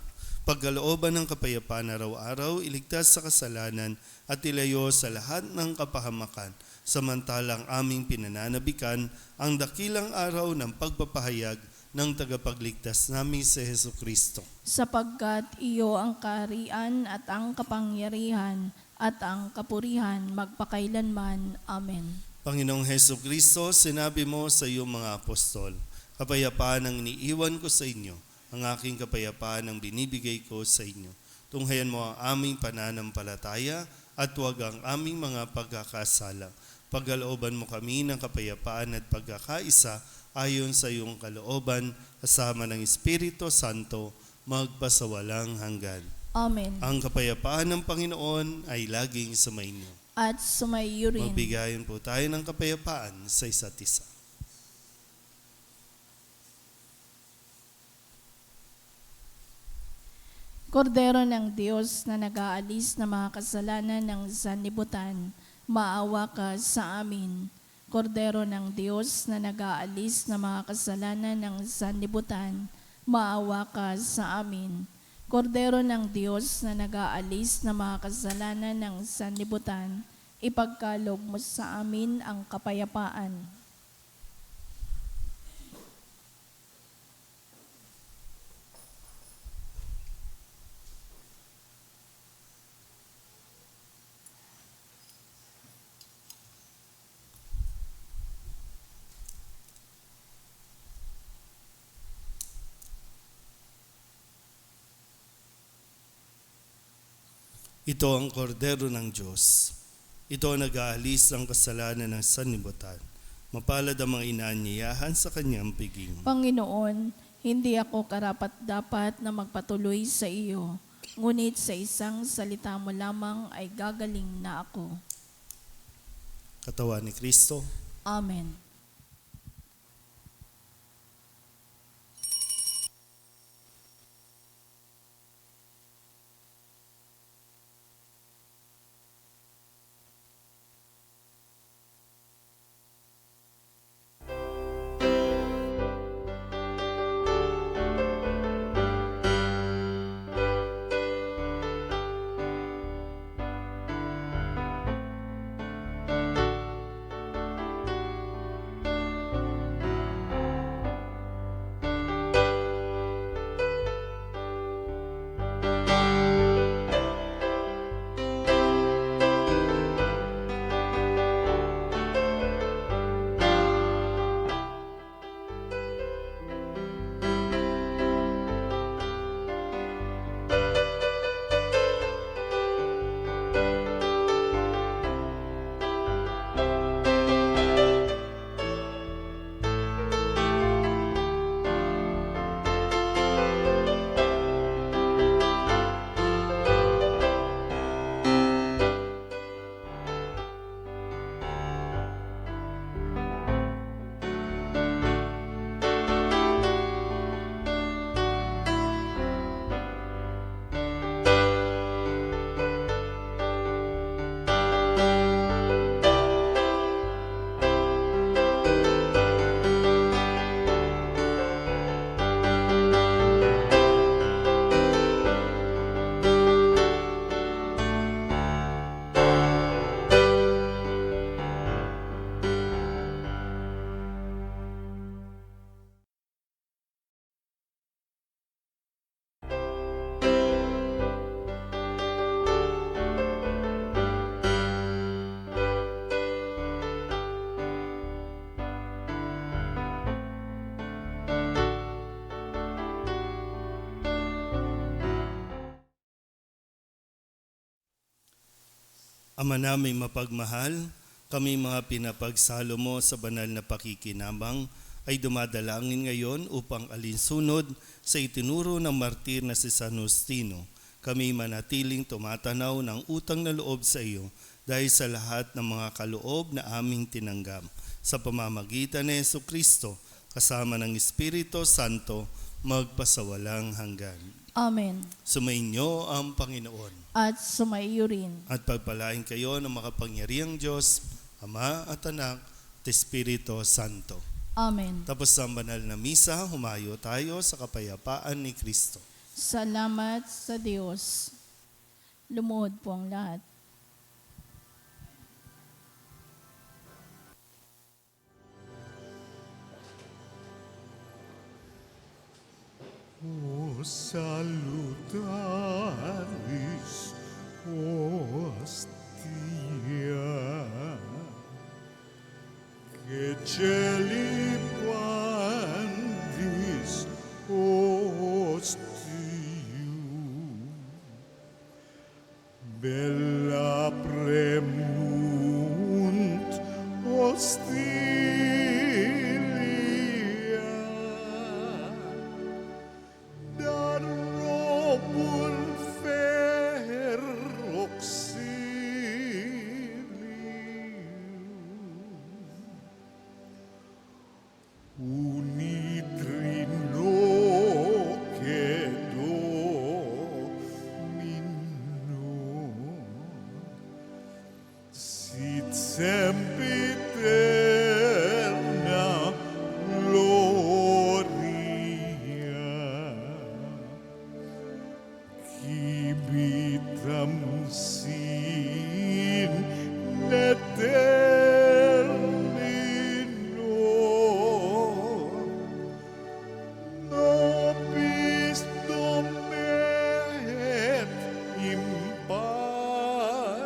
Speaker 4: pagkalooban ng kapayapaan araw-araw, iligtas sa kasalanan at ilayo sa lahat ng kapahamakan, samantalang aming pinananabikan ang dakilang araw ng pagpapahayag ng tagapagligtas namin si Jesucristo.
Speaker 1: Sapagkat iyo ang kaharian at ang kapangyarihan at ang kapurihan magpakailanman. Amen.
Speaker 4: Panginoong Jesucristo, sinabi mo sa iyong mga apostol, kapayapaan ang iniiwan ko sa inyo, ang aking kapayapaan ang binibigay ko sa inyo. Tunghayan mo ang aming pananampalataya at huwag ang aming mga pagkakasala. Pagkalooban mo kami ng kapayapaan at pagkakaisa ayon sa iyong kalooban, kasama ng Espiritu Santo, magpasawalang hanggan.
Speaker 1: Amen.
Speaker 4: Ang kapayapaan ng Panginoon ay laging sumainyo.
Speaker 1: At sumayo rin.
Speaker 4: Magbigayan po tayo ng kapayapaan sa isa't isa.
Speaker 1: Kordero ng Diyos na nag-aalis ng mga kasalanan ng sanlibutan, maawa ka sa amin. Kordero ng Diyos na nag-aalis ng mga kasalanan ng sanlibutan, maawa ka sa amin. Kordero ng Diyos na nag-aalis ng mga kasalanan ng sanlibutan, ipagkaloob mo sa amin ang kapayapaan.
Speaker 4: Ito ang kordero ng Diyos. Ito ang nag-aalis ng kasalanan ng sanlibutan. Mapalad ang mga inaanyayahan sa kanyang piging.
Speaker 1: Panginoon, hindi ako karapat-dapat na magpatuloy sa iyo, ngunit sa isang salita mo lamang ay gagaling na ako.
Speaker 4: Katawan ni Kristo.
Speaker 1: Amen.
Speaker 4: Ama naming mapagmahal, kami mga pinapagsalo mo sa banal na pakikinabang ay dumadalangin ngayon upang alinsunod sa itinuro ng martir na si San Justino. Kami manatiling tumatanaw ng utang na loob sa iyo dahil sa lahat ng mga kaloob na aming tinanggap. Sa pamamagitan ni Jesucristo, kasama ng Espiritu Santo, magpasawalang hanggan.
Speaker 1: Amen.
Speaker 4: Sumainyo ang Panginoon.
Speaker 1: At sumaiyo rin.
Speaker 4: At pagpalain kayo ng makapangyarihang Diyos, Ama at Anak at Espiritu Santo.
Speaker 1: Amen.
Speaker 4: Tapos ang banal na misa, humayo tayo sa kapayapaan ni Kristo.
Speaker 1: Salamat sa Diyos. Lumuhod po ang lahat.
Speaker 3: O salutaris hostia, que celi pandis ostium, bella premunt hostilia, darobul ferroxilium, unitrino quedo minno, sit sempiterna gloria, civitam sin eternino, nobis domet in patria.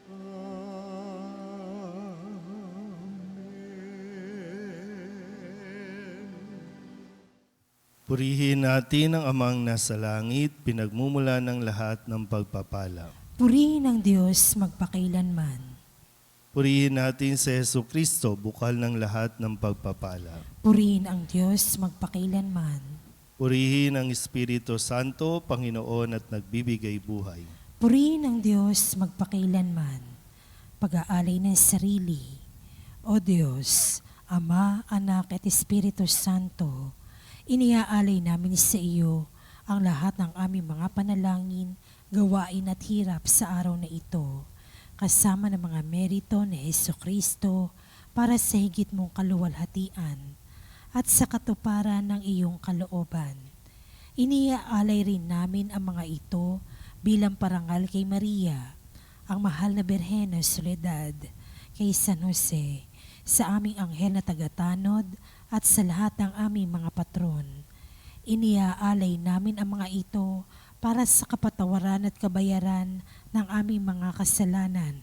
Speaker 3: Amen.
Speaker 4: Purihin natin ang Amang nasa langit, pinagmumula ng lahat ng pagpapala.
Speaker 2: Purihin ang Diyos magpakailanman.
Speaker 4: Purihin natin si Jesucristo, bukal ng lahat ng pagpapala.
Speaker 2: Purihin ang Diyos magpakailanman.
Speaker 4: Purihin ang Espiritu Santo, Panginoon at nagbibigay buhay.
Speaker 2: Purihin ang Diyos magpakailanman. Pag-aalay ng sarili. O Diyos, Ama, Anak at Espiritu Santo, iniaalay namin sa iyo ang lahat ng aming mga panalangin, gawain at hirap sa araw na ito, kasama ng mga merito ni Jesucristo para sa higit mong kaluwalhatian at sa katuparan ng iyong kalooban. Iniaalay rin namin ang mga ito bilang parangal kay Maria, ang mahal na Birhen ng Soledad, kay San Jose, sa aming anghel na tagatanod at sa lahat ng aming mga patron. Iniaalay namin ang mga ito para sa kapatawaran at kabayaran ng aming mga kasalanan,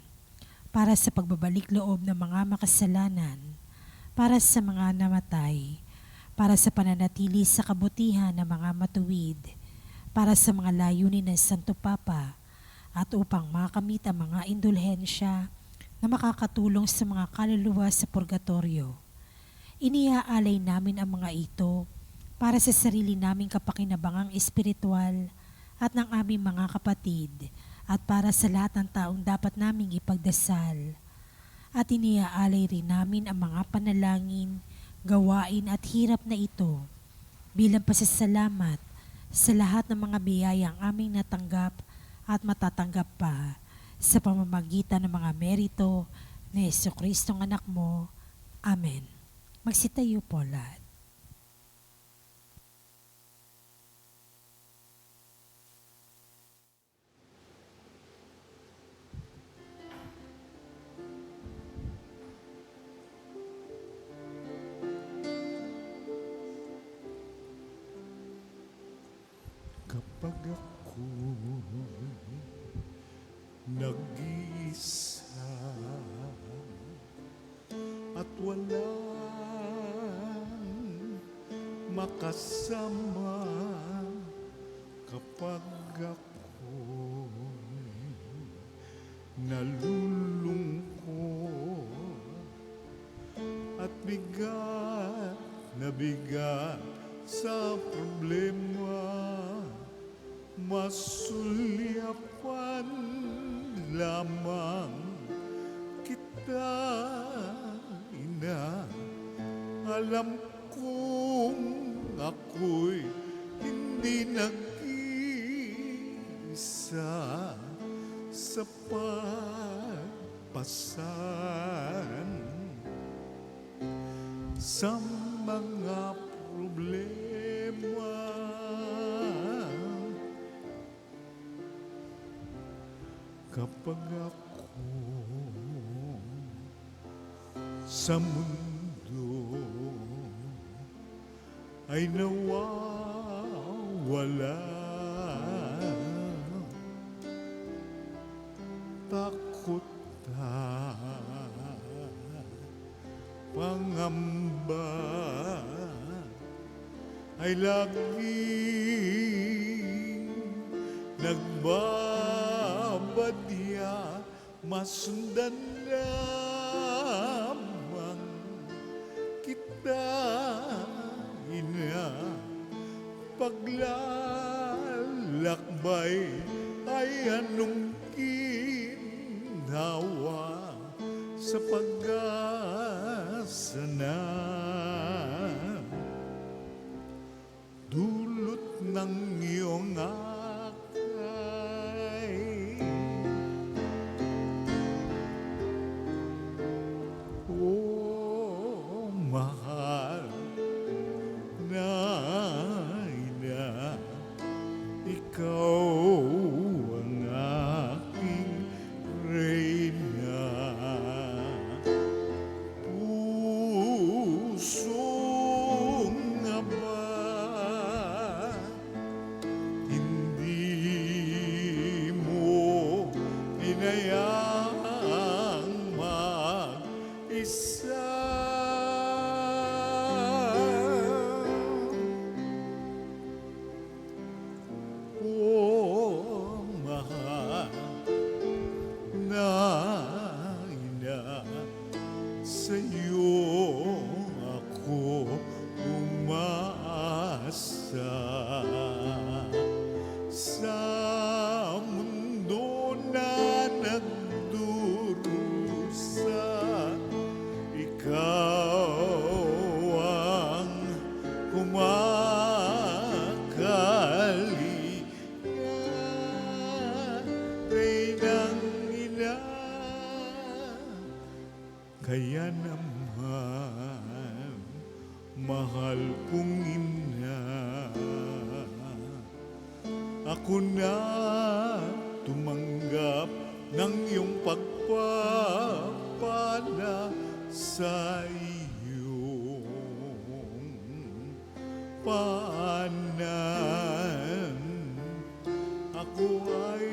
Speaker 2: para sa pagbabalik loob ng mga makasalanan, para sa mga namatay, para sa pananatili sa kabutihan ng mga matuwid, para sa mga layunin ng Santo Papa, at upang makamit ang mga indulhensya na makakatulong sa mga kaluluwa sa purgatorio. Iniaalay namin ang mga ito para sa sarili naming kapakinabangang espiritual at ng aming mga kapatid at para sa lahat ng taong dapat naming ipagdasal. At iniaalay rin namin ang mga panalangin, gawain at hirap na ito bilang pasasalamat sa lahat ng mga biyayang aming natanggap at matatanggap pa sa pamamagitan ng mga merito ni Jesucristong anak mo. Amen. Magsitayo po lahat.
Speaker 3: Kapag ako nag-iisa at walang makasama, kapag ako'y nalulungkot at bigat na bigat sa problema, masulyapan lamang kita, ina. Alam kong ako'y hindi nag-iisa sa pagpasan sa mga problema. Kapag ako sa mundo ay nawawala, takot at pangamba ay laging nagbabadya, masundan lamang kita, ina. Paglalakbay ay anong ginawa sa pag-asa na dulot ng iyong akay. Oh, mahal na ina, ikaw ang aking reyna. Pusong aba, hindi mo inayaang mag-isa. Oh, mahal na ina, sa'yo ako umaasa. Sa mundo na nagdurusa, ikaw ang kumakali. Reynang ina, kaya naman mahal kong ina, ako na tumanggap ng iyong pagpapala sa iyong paanan. Ako ay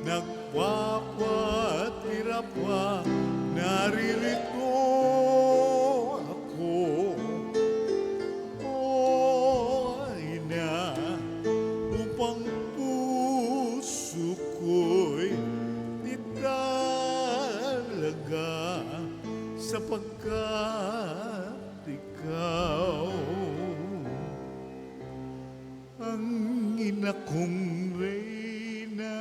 Speaker 3: nagpapatira pa, naririto ako. Oh, ina, upang puso ko'y italaga sapagkat ikaw ang ina kong reyna.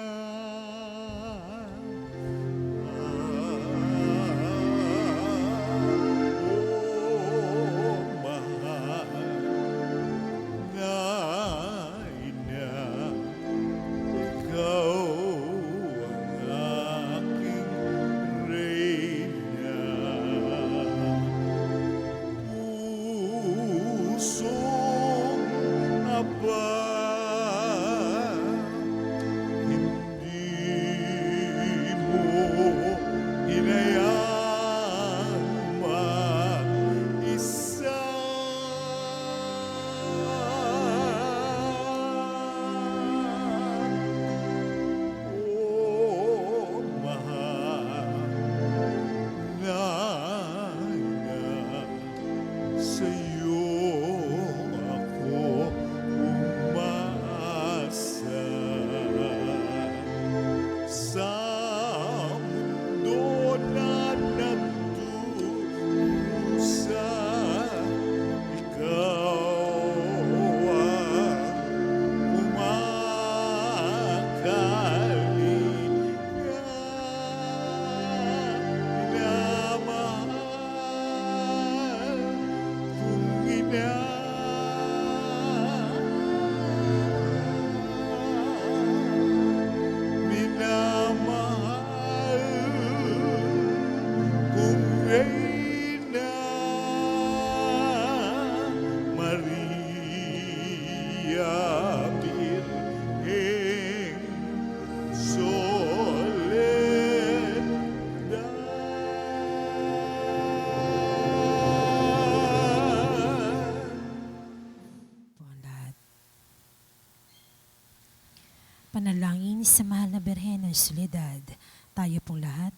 Speaker 3: Oh, mahal na ina, ikaw ang aking reyna. Pusong aba, hindi mo hinayang mag-isa. Oh, mahal na ina, sa'yo ako umaasa. minamahal kong Reyna Maria Birheng Soledad.
Speaker 2: Po ang lahat. Panalangin sa mahal na Birhen ng Soledad, tayo pong lahat.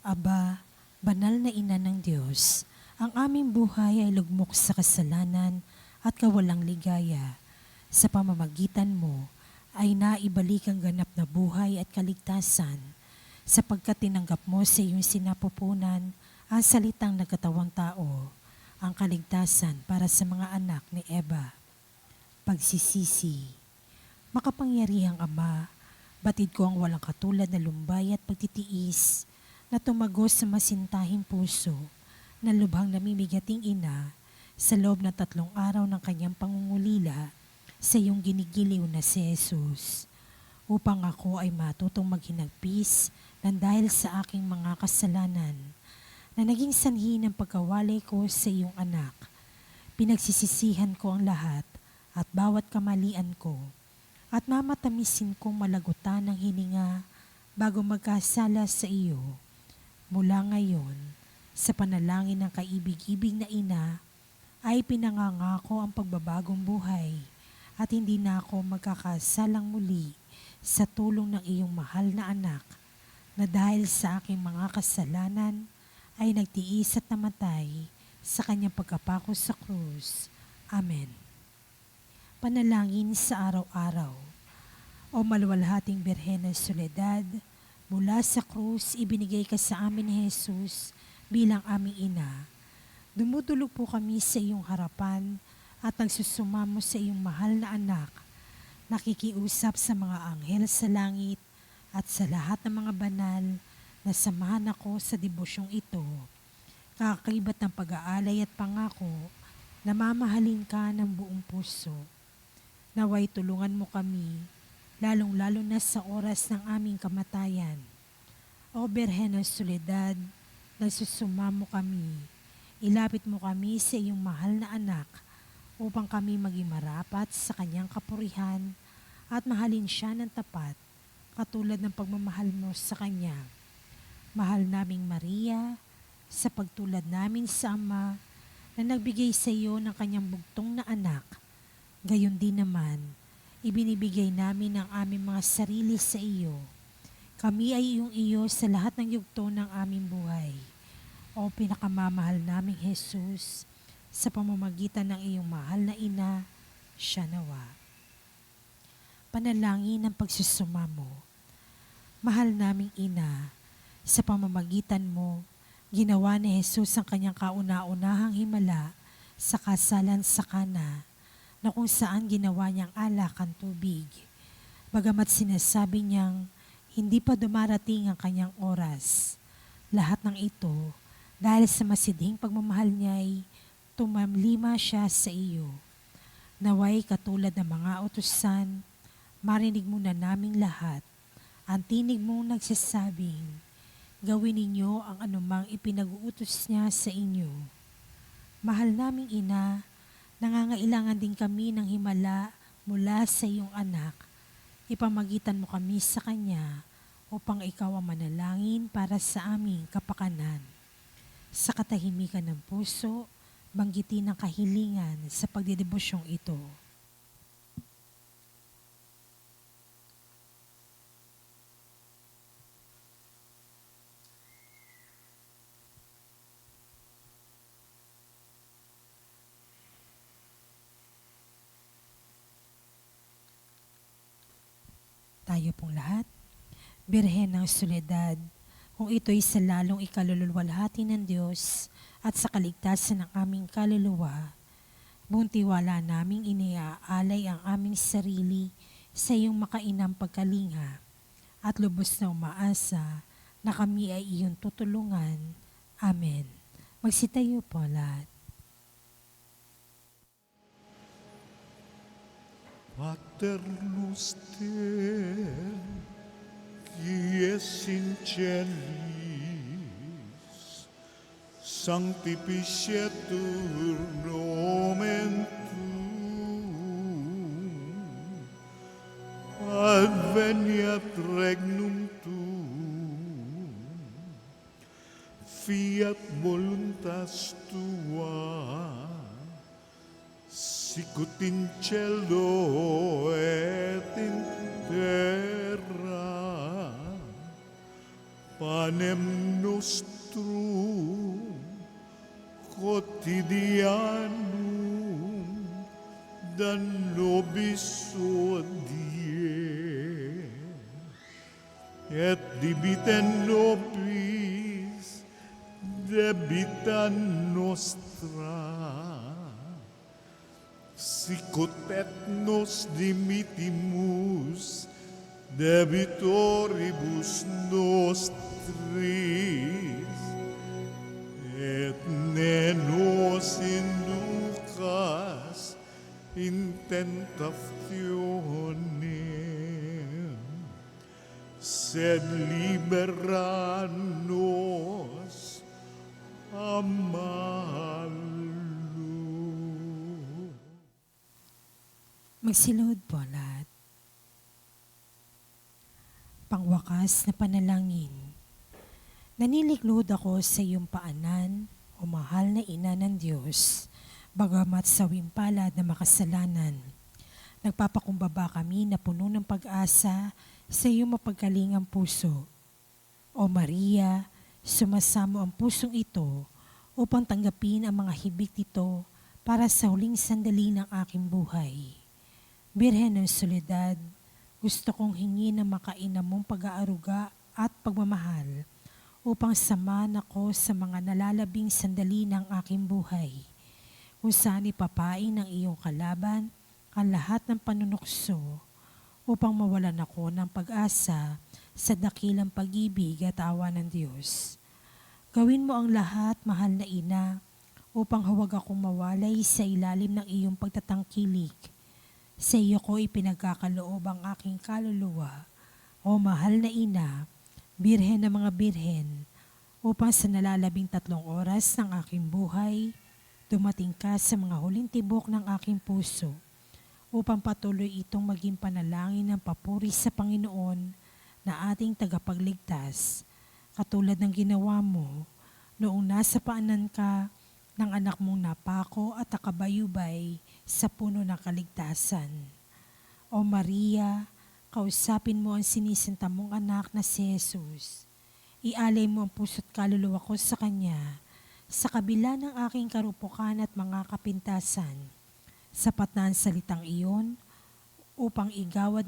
Speaker 2: Aba, banal na ina ng Diyos, ang aming buhay ay lugmok sa kasalanan at kawalang ligaya. Sa pamamagitan mo ay naibalik ang ganap na buhay at kaligtasan, sapagkat tinanggap mo sa iyong sinapupunan ang salitang nagkatawang tao, ang kaligtasan para sa mga anak ni Eva. Pagsisisi. Makapangyarihang Ama, batid ko ang walang katulad na lumbay at pagtitiis na tumagos sa masintahing puso na lubhang namimigating ina sa loob ng 3 araw ng kanyang pangungulila sa iyong ginigiliw na si Jesus, upang ako ay matutong maghinagpis ng dahil sa aking mga kasalanan na naging sanhi ng pagkawalay ko sa iyong anak. Pinagsisisihan ko ang lahat at bawat kamalian ko, at mamatamisin kong malagutan ng hininga bago magkasala sa iyo. Mula ngayon, sa panalangin ng kaibig-ibig na ina, ay pinangangako ang pagbabagong buhay at hindi na ako magkakasalang muli sa tulong ng iyong mahal na anak na dahil sa aking mga kasalanan ay nagtiis at namatay sa kanyang pagkapako sa krus. Amen. Panalangin sa araw-araw. O maluwalhating Birhen ng Soledad, mula sa krus ibinigay ka sa amin ni Jesus bilang aming ina. Dumudulog po kami sa iyong harapan at nagsusumamo sa iyong mahal na anak. Nakikiusap sa mga anghel sa langit at sa lahat ng mga banal na samahan ako sa devosyong ito. Kakakibat ng pag-aalay at pangako na mamahalin ka ng buong puso. Naway tulungan mo kami, lalong-lalo na sa oras ng aming kamatayan. O Birhen ng Soledad, nagsusumamo kami. Ilapit mo kami sa iyong mahal na anak upang kami maging marapat sa kanyang kapurihan at mahalin siya ng tapat, katulad ng pagmamahal mo sa kanya. Mahal naming Maria, sa pagtulad namin sa Ama na nagbigay sa iyo ng kanyang bugtong na anak, gayon din naman, ibinibigay namin ang aming mga sarili sa iyo. Kami ay iyong iyo sa lahat ng yugto ng aming buhay. O pinakamamahal naming Jesus, sa pamamagitan ng iyong mahal na ina, siya nawa. Panalangin ng pagsusumamo. Mahal naming ina, sa pamamagitan mo, ginawa ni Jesus ang kanyang kauna-unahang himala sa kasalan sa Kana, na kung saan ginawa niyang alak ang tubig. Bagamat sinasabi niyang hindi pa dumarating ang kanyang oras. Lahat ng ito, dahil sa masidhing pagmamahal niya ay tumamlima siya sa iyo. Naway katulad ng mga utusan, marinig mo na naming lahat ang tinig mong nagsasabing, gawin ninyo ang anumang ipinag-uutos niya sa inyo. Mahal naming ina, nangangailangan din kami ng himala mula sa iyong anak. Ipamagitan mo kami sa kanya upang ikaw ang manalangin para sa aming kapakanan. Sa katahimikan ng puso, banggitin ang kahilingan sa pagdidevosyong ito. Tayo pong lahat, Birhen ng Soledad, kung ito'y sa lalong ikalululwalhati ng Diyos at sa kaligtasan ng aming kaluluwa, buong tiwala naming iniaalay ang aming sarili sa iyong makainang pagkalinga at lubos na umaasa na kami ay iyong tutulungan. Amen. Magsitayo po lahat.
Speaker 3: Pater noster, qui es in celis, sanctificetur nomen tuum, adveniat regnum tuum, fiat voluntas tua, sicut in cielo et in terra. Panem nostrum quotidianum da nobis hodie, et debite nobis debita nostra, sicut et nos dimitimus debitoribus nostris, et ne nos inducas in tentationem, sed libera nos a malo.
Speaker 2: Magsilod po lahat. Pangwakas na panalangin. Naniliglod ako sa iyong paanan, o mahal na ina ng Diyos, bagamat sawing palad na makasalanan. Nagpapakumbaba kami na puno ng pag-asa sa iyong mapagkalingang puso. O Maria, sumasamo ang pusong ito upang tanggapin ang mga hibik nito para sa huling sandali ng aking buhay. Birhen ng Soledad, gusto kong hingin ang makainam mong pag-aaruga at pagmamahal upang samahan ako sa mga nalalabing sandali ng aking buhay, kung saan ipapain ng iyong kalaban ang lahat ng panunukso upang mawalan ako ng pag-asa sa dakilang pag-ibig at awa ng Diyos. Gawin mo ang lahat, mahal na ina, upang huwag akong mawalay sa ilalim ng iyong pagtatangkilik. Sa iyo ko ipinagkakaloob ang aking kaluluwa, o mahal na ina, birhen ng mga birhen, upang sa nalalabing 3 oras ng aking buhay, dumating ka sa mga huling tibok ng aking puso, upang patuloy itong maging panalangin ng papuri sa Panginoon na ating tagapagligtas, katulad ng ginawa mo noong nasa paanan ka ng anak mong napako at nakabayubay sa puno ng kaligtasan. O Maria, kausapin mo ang sinisinta mong anak na si Jesus. Ialay mo ang puso't kaluluwa ko sa Kanya, sa kabila ng aking karupukan at mga kapintasan. Sapat na ang salitang iyon upang igawad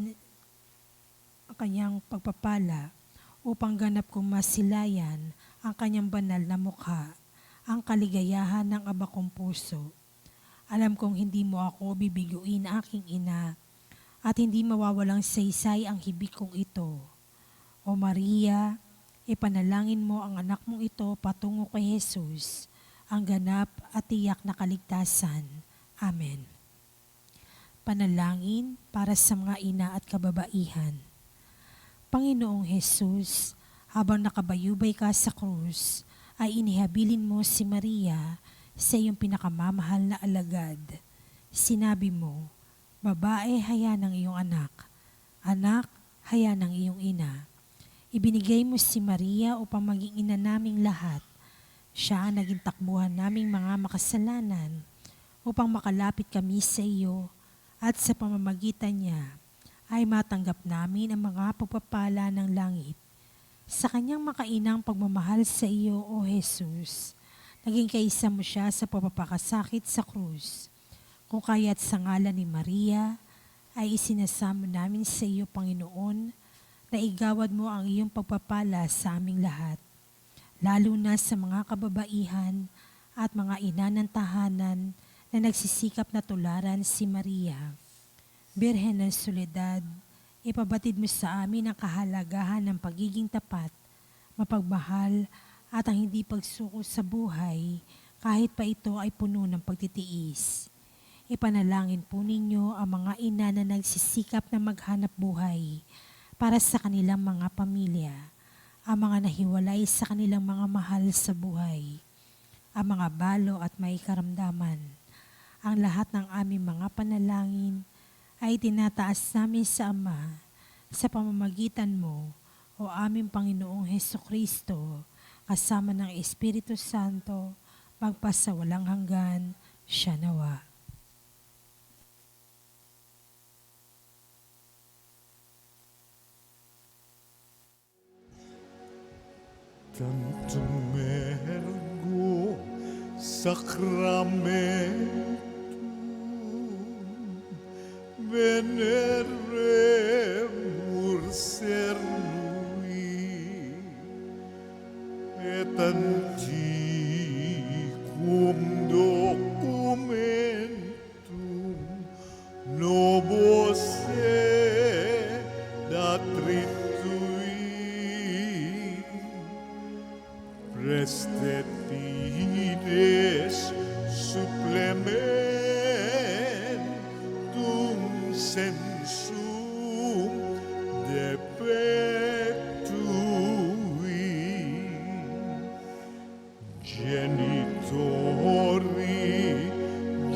Speaker 2: ang Kanyang pagpapala, upang ganap kong masilayan ang Kanyang banal na mukha, ang kaligayahan ng aba kong puso. Alam kong hindi mo ako bibiguin, aking ina, at hindi mawawalang saysay ang hibik kong ito. O Maria, ipanalangin mo ang anak mong ito patungo kay Jesus, ang ganap at tiyak na kaligtasan. Amen. Panalangin para sa mga ina at kababaihan. Panginoong Jesus, habang nakabayubay ka sa krus, ay inihabilin mo si Maria sa iyong pinakamamahal na alagad. Sinabi mo, babae, haya ng iyong anak. Anak, haya ng iyong ina. Ibinigay mo si Maria upang maging ina naming lahat. Siya ang naging takbuhan naming mga makasalanan upang makalapit kami sa iyo, at sa pamamagitan niya ay matanggap namin ang mga pagpapala ng langit. Sa kanyang makainang pagmamahal sa iyo, O Jesus, naging kaisa mo siya sa pagpapakasakit sa krus. Kung kaya't sa ngalan ni Maria, ay isinasamo namin sa iyo, Panginoon, na igawad mo ang iyong pagpapala sa aming lahat, lalo na sa mga kababaihan at mga ina ng tahanan na nagsisikap na tularan si Maria. Birhen ng Soledad, ipabatid mo sa amin ang kahalagahan ng pagiging tapat, mapagmahal at ang hindi pagsuko sa buhay kahit pa ito ay puno ng pagtitiis. Ipanalangin po ninyo ang mga ina na nagsisikap na maghanap buhay para sa kanilang mga pamilya, ang mga nahiwalay sa kanilang mga mahal sa buhay, ang mga balo at may karamdaman. Ang lahat ng aming mga panalangin ay tinataas namin sa Ama sa pamamagitan mo, o aming Panginoong Hesukristo, kasama ng Espiritu Santo, magpasawalang hanggan, siya nawa.
Speaker 3: Tantum ergo sacramentum veneremur cernui et antiquum documentum nobos datritui prestet fides supplementum sensum defectui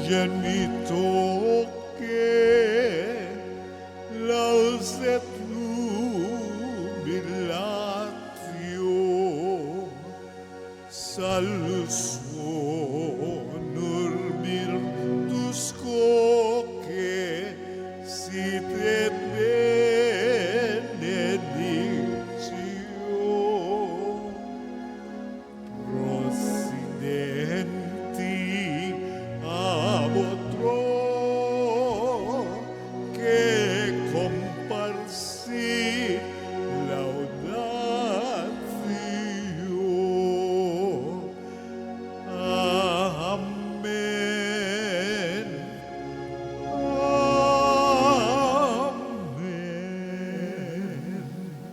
Speaker 3: genitoque lauset nubilatio salus honor virtus coque sit et benedictio prosidenti ab otro que comparsi laudatio. Amen. Amen.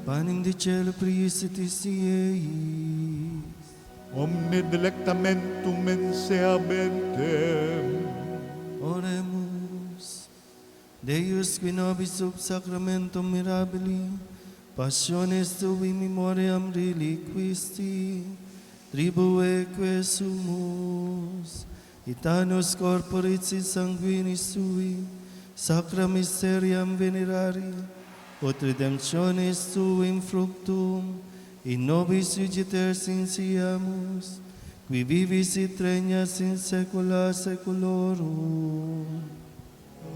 Speaker 4: Panem de cielo priesitis eis.
Speaker 3: Omne delectamentum menseabentem.
Speaker 4: Oremus. Deus qui nobis sub sacramentum mirabili, passiones tui memoriam reliquisti, tribueque sumus, itanus corporis et sanguinis tui, sacra mysteriam venerari, ut redemptionis tuim fructum, in nobis vigiter sinciamus, qui vivis et regnas in saecula saeculorum.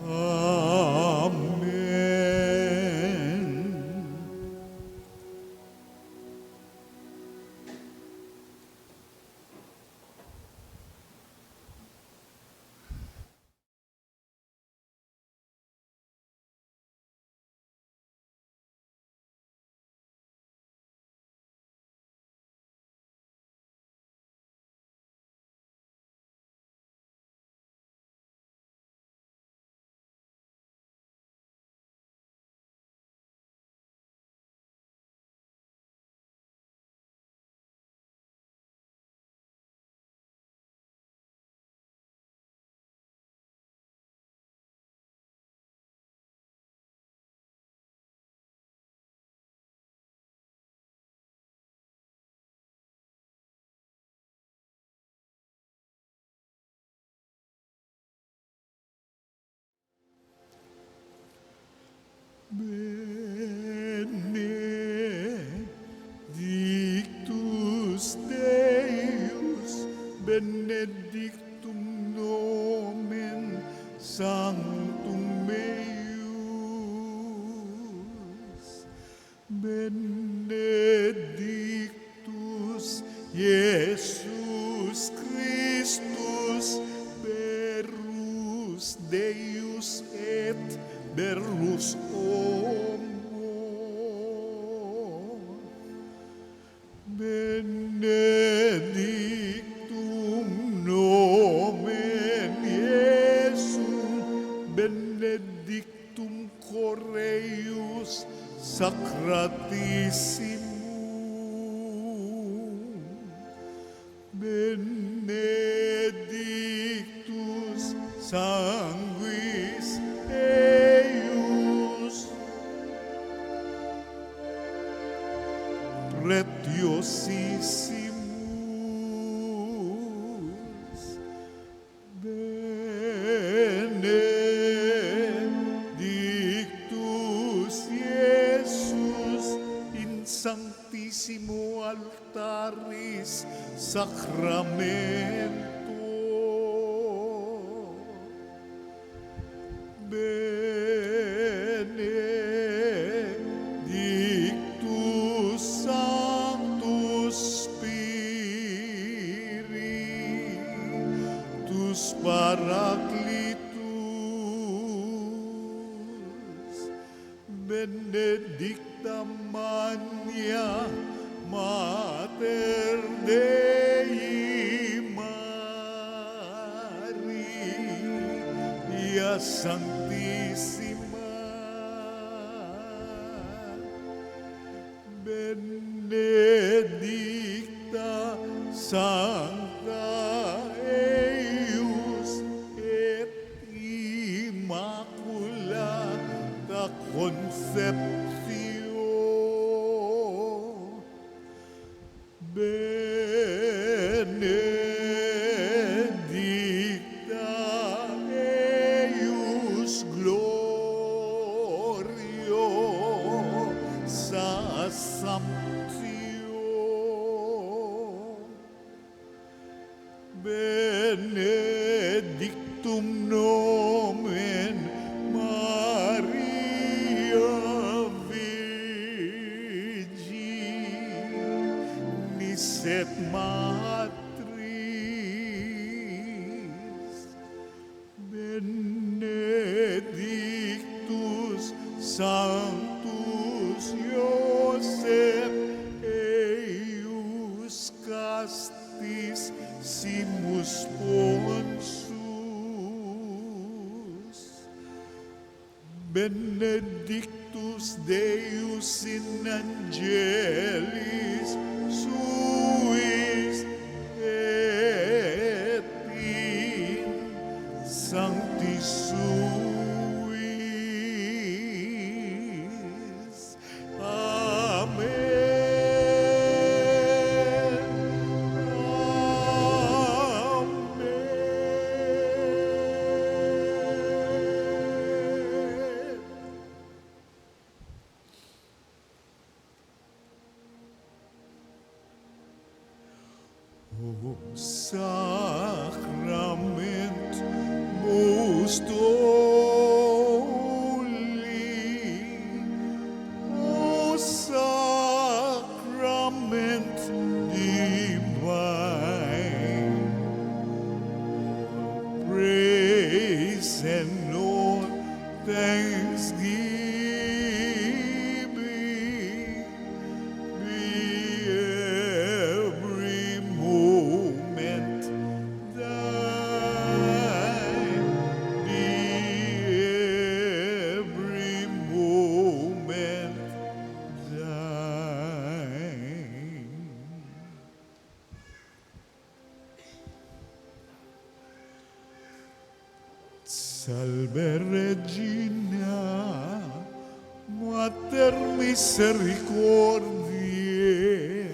Speaker 3: Amen. Benedictus Deus, benedictum nomen sanctum eius, benedictus Iesus Christus, verus Deus et verus homo. Benedictum nomen Iesum, benedictum Correius sacratissimum, benedictus Sanctus Sacramento, Benedictus Sanctus Spiritus Paraclitus, Benedicta Mania Mater Dei Maria Sanctissima, Benedicta Sancta eius et Immaculata Conceptio, Benedicta eius Glorio Assumptio, Benedictum nomen Maria Virginis et Matris, Benedictus Sanctus Iosef eius castis simus Ponsus, Benedictus Deus in angelis suis et in sanctis suis. Amen. Amen. O sacrament most holy, O sacrament divine, praise and all thanksgiving be every moment thine, be every moment thine. Salve Regina, Mater misericordiae,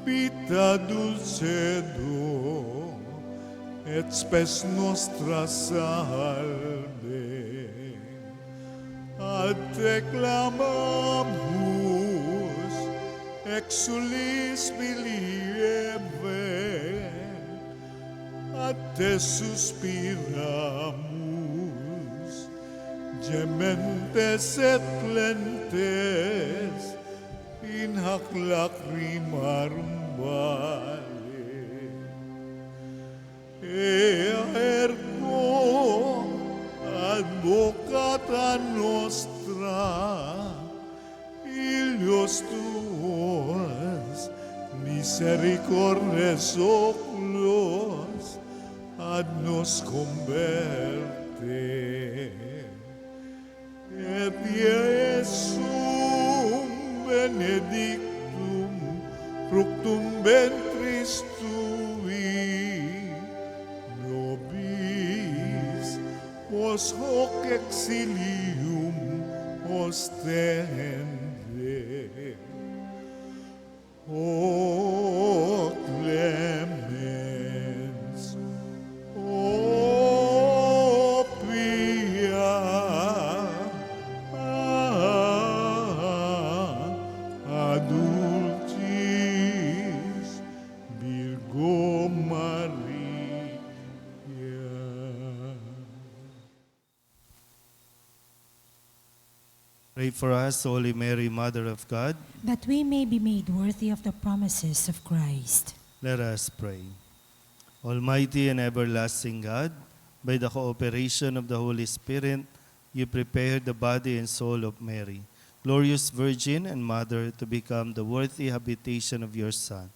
Speaker 3: vita dulcedo, et spes nostra salve. Ad te clamamus, exulis bilieve, ad te suspiramus, gementes et plentes, in hac lacrimarum vale. Ea ergo advocata nostra, ilios tuos, misericordes oculos, ad nos converte. Et Iesum benedictum fructum ventris tui, nobis pos hoc exilium ostende. O clemens, o pia, ad dulcis
Speaker 4: Pray for us, Holy Mary, Mother of God.
Speaker 2: that we may be made worthy of the promises of Christ.
Speaker 4: Let us pray. Almighty and everlasting God, by the cooperation of the Holy Spirit, you prepared the body and soul of Mary, glorious Virgin and Mother, to become the worthy habitation of your Son.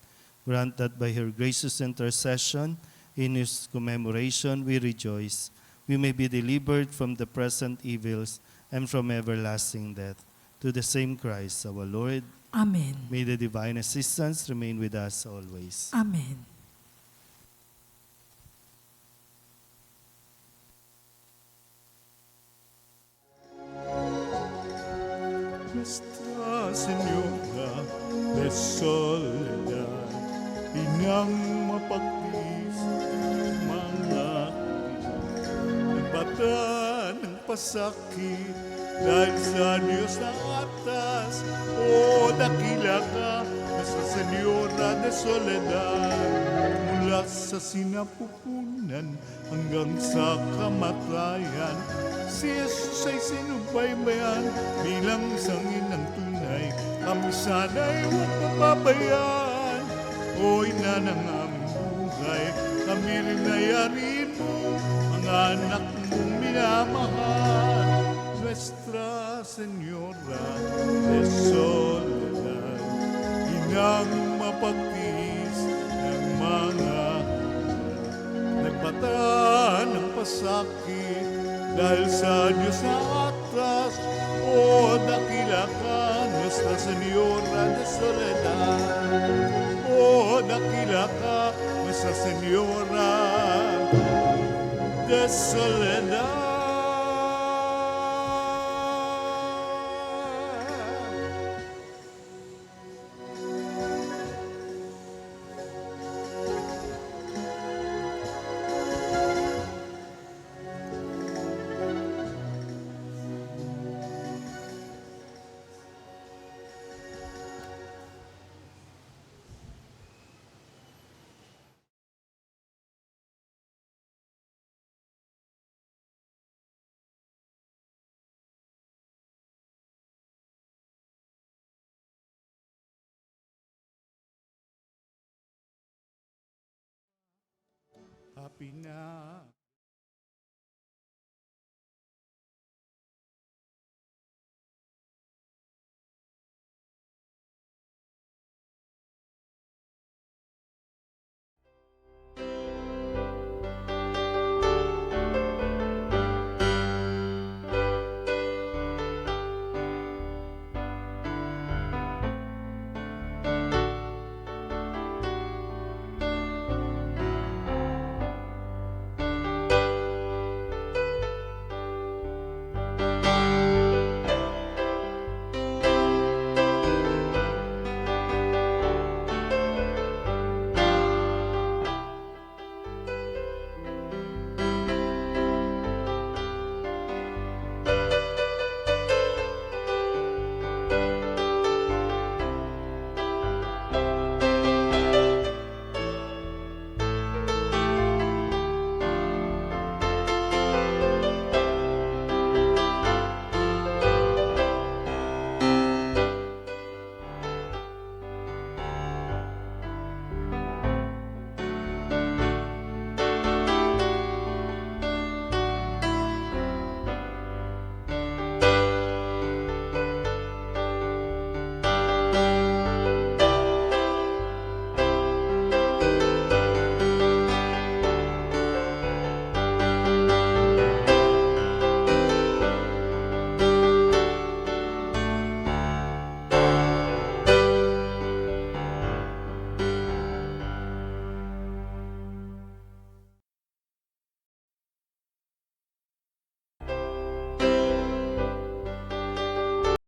Speaker 4: Grant that by her gracious intercession, in his commemoration we rejoice, we may be delivered from the present evils and from everlasting death. To the same Christ, our Lord,
Speaker 2: Amen.
Speaker 4: may the divine assistance remain with us always.
Speaker 2: Amen.
Speaker 3: Nuestra Señora de Soledad, inang mapagtis mga nagbata ng pasakit dahil sa Diyos na atas. O dakila ka, Nuestra Señora de Soledad, mula sa sinapupunan hanggang sa kamatayan. Si Jesus ay sinubaybayan bilang isang inang tunay. Kami sana'y huwag mapabayaan. O ina ng aming buhay, kami rin nayarin mo, mga anak mong minamahal. Nuestra Señora de Soledad, inang mapagtiis ng mga nagbata ng pasakit dahil sa Diyos na atas. O dakila ka, Nuestra Señora de Soledad. O dakila ka, Nuestra Señora de Soledad. Happy na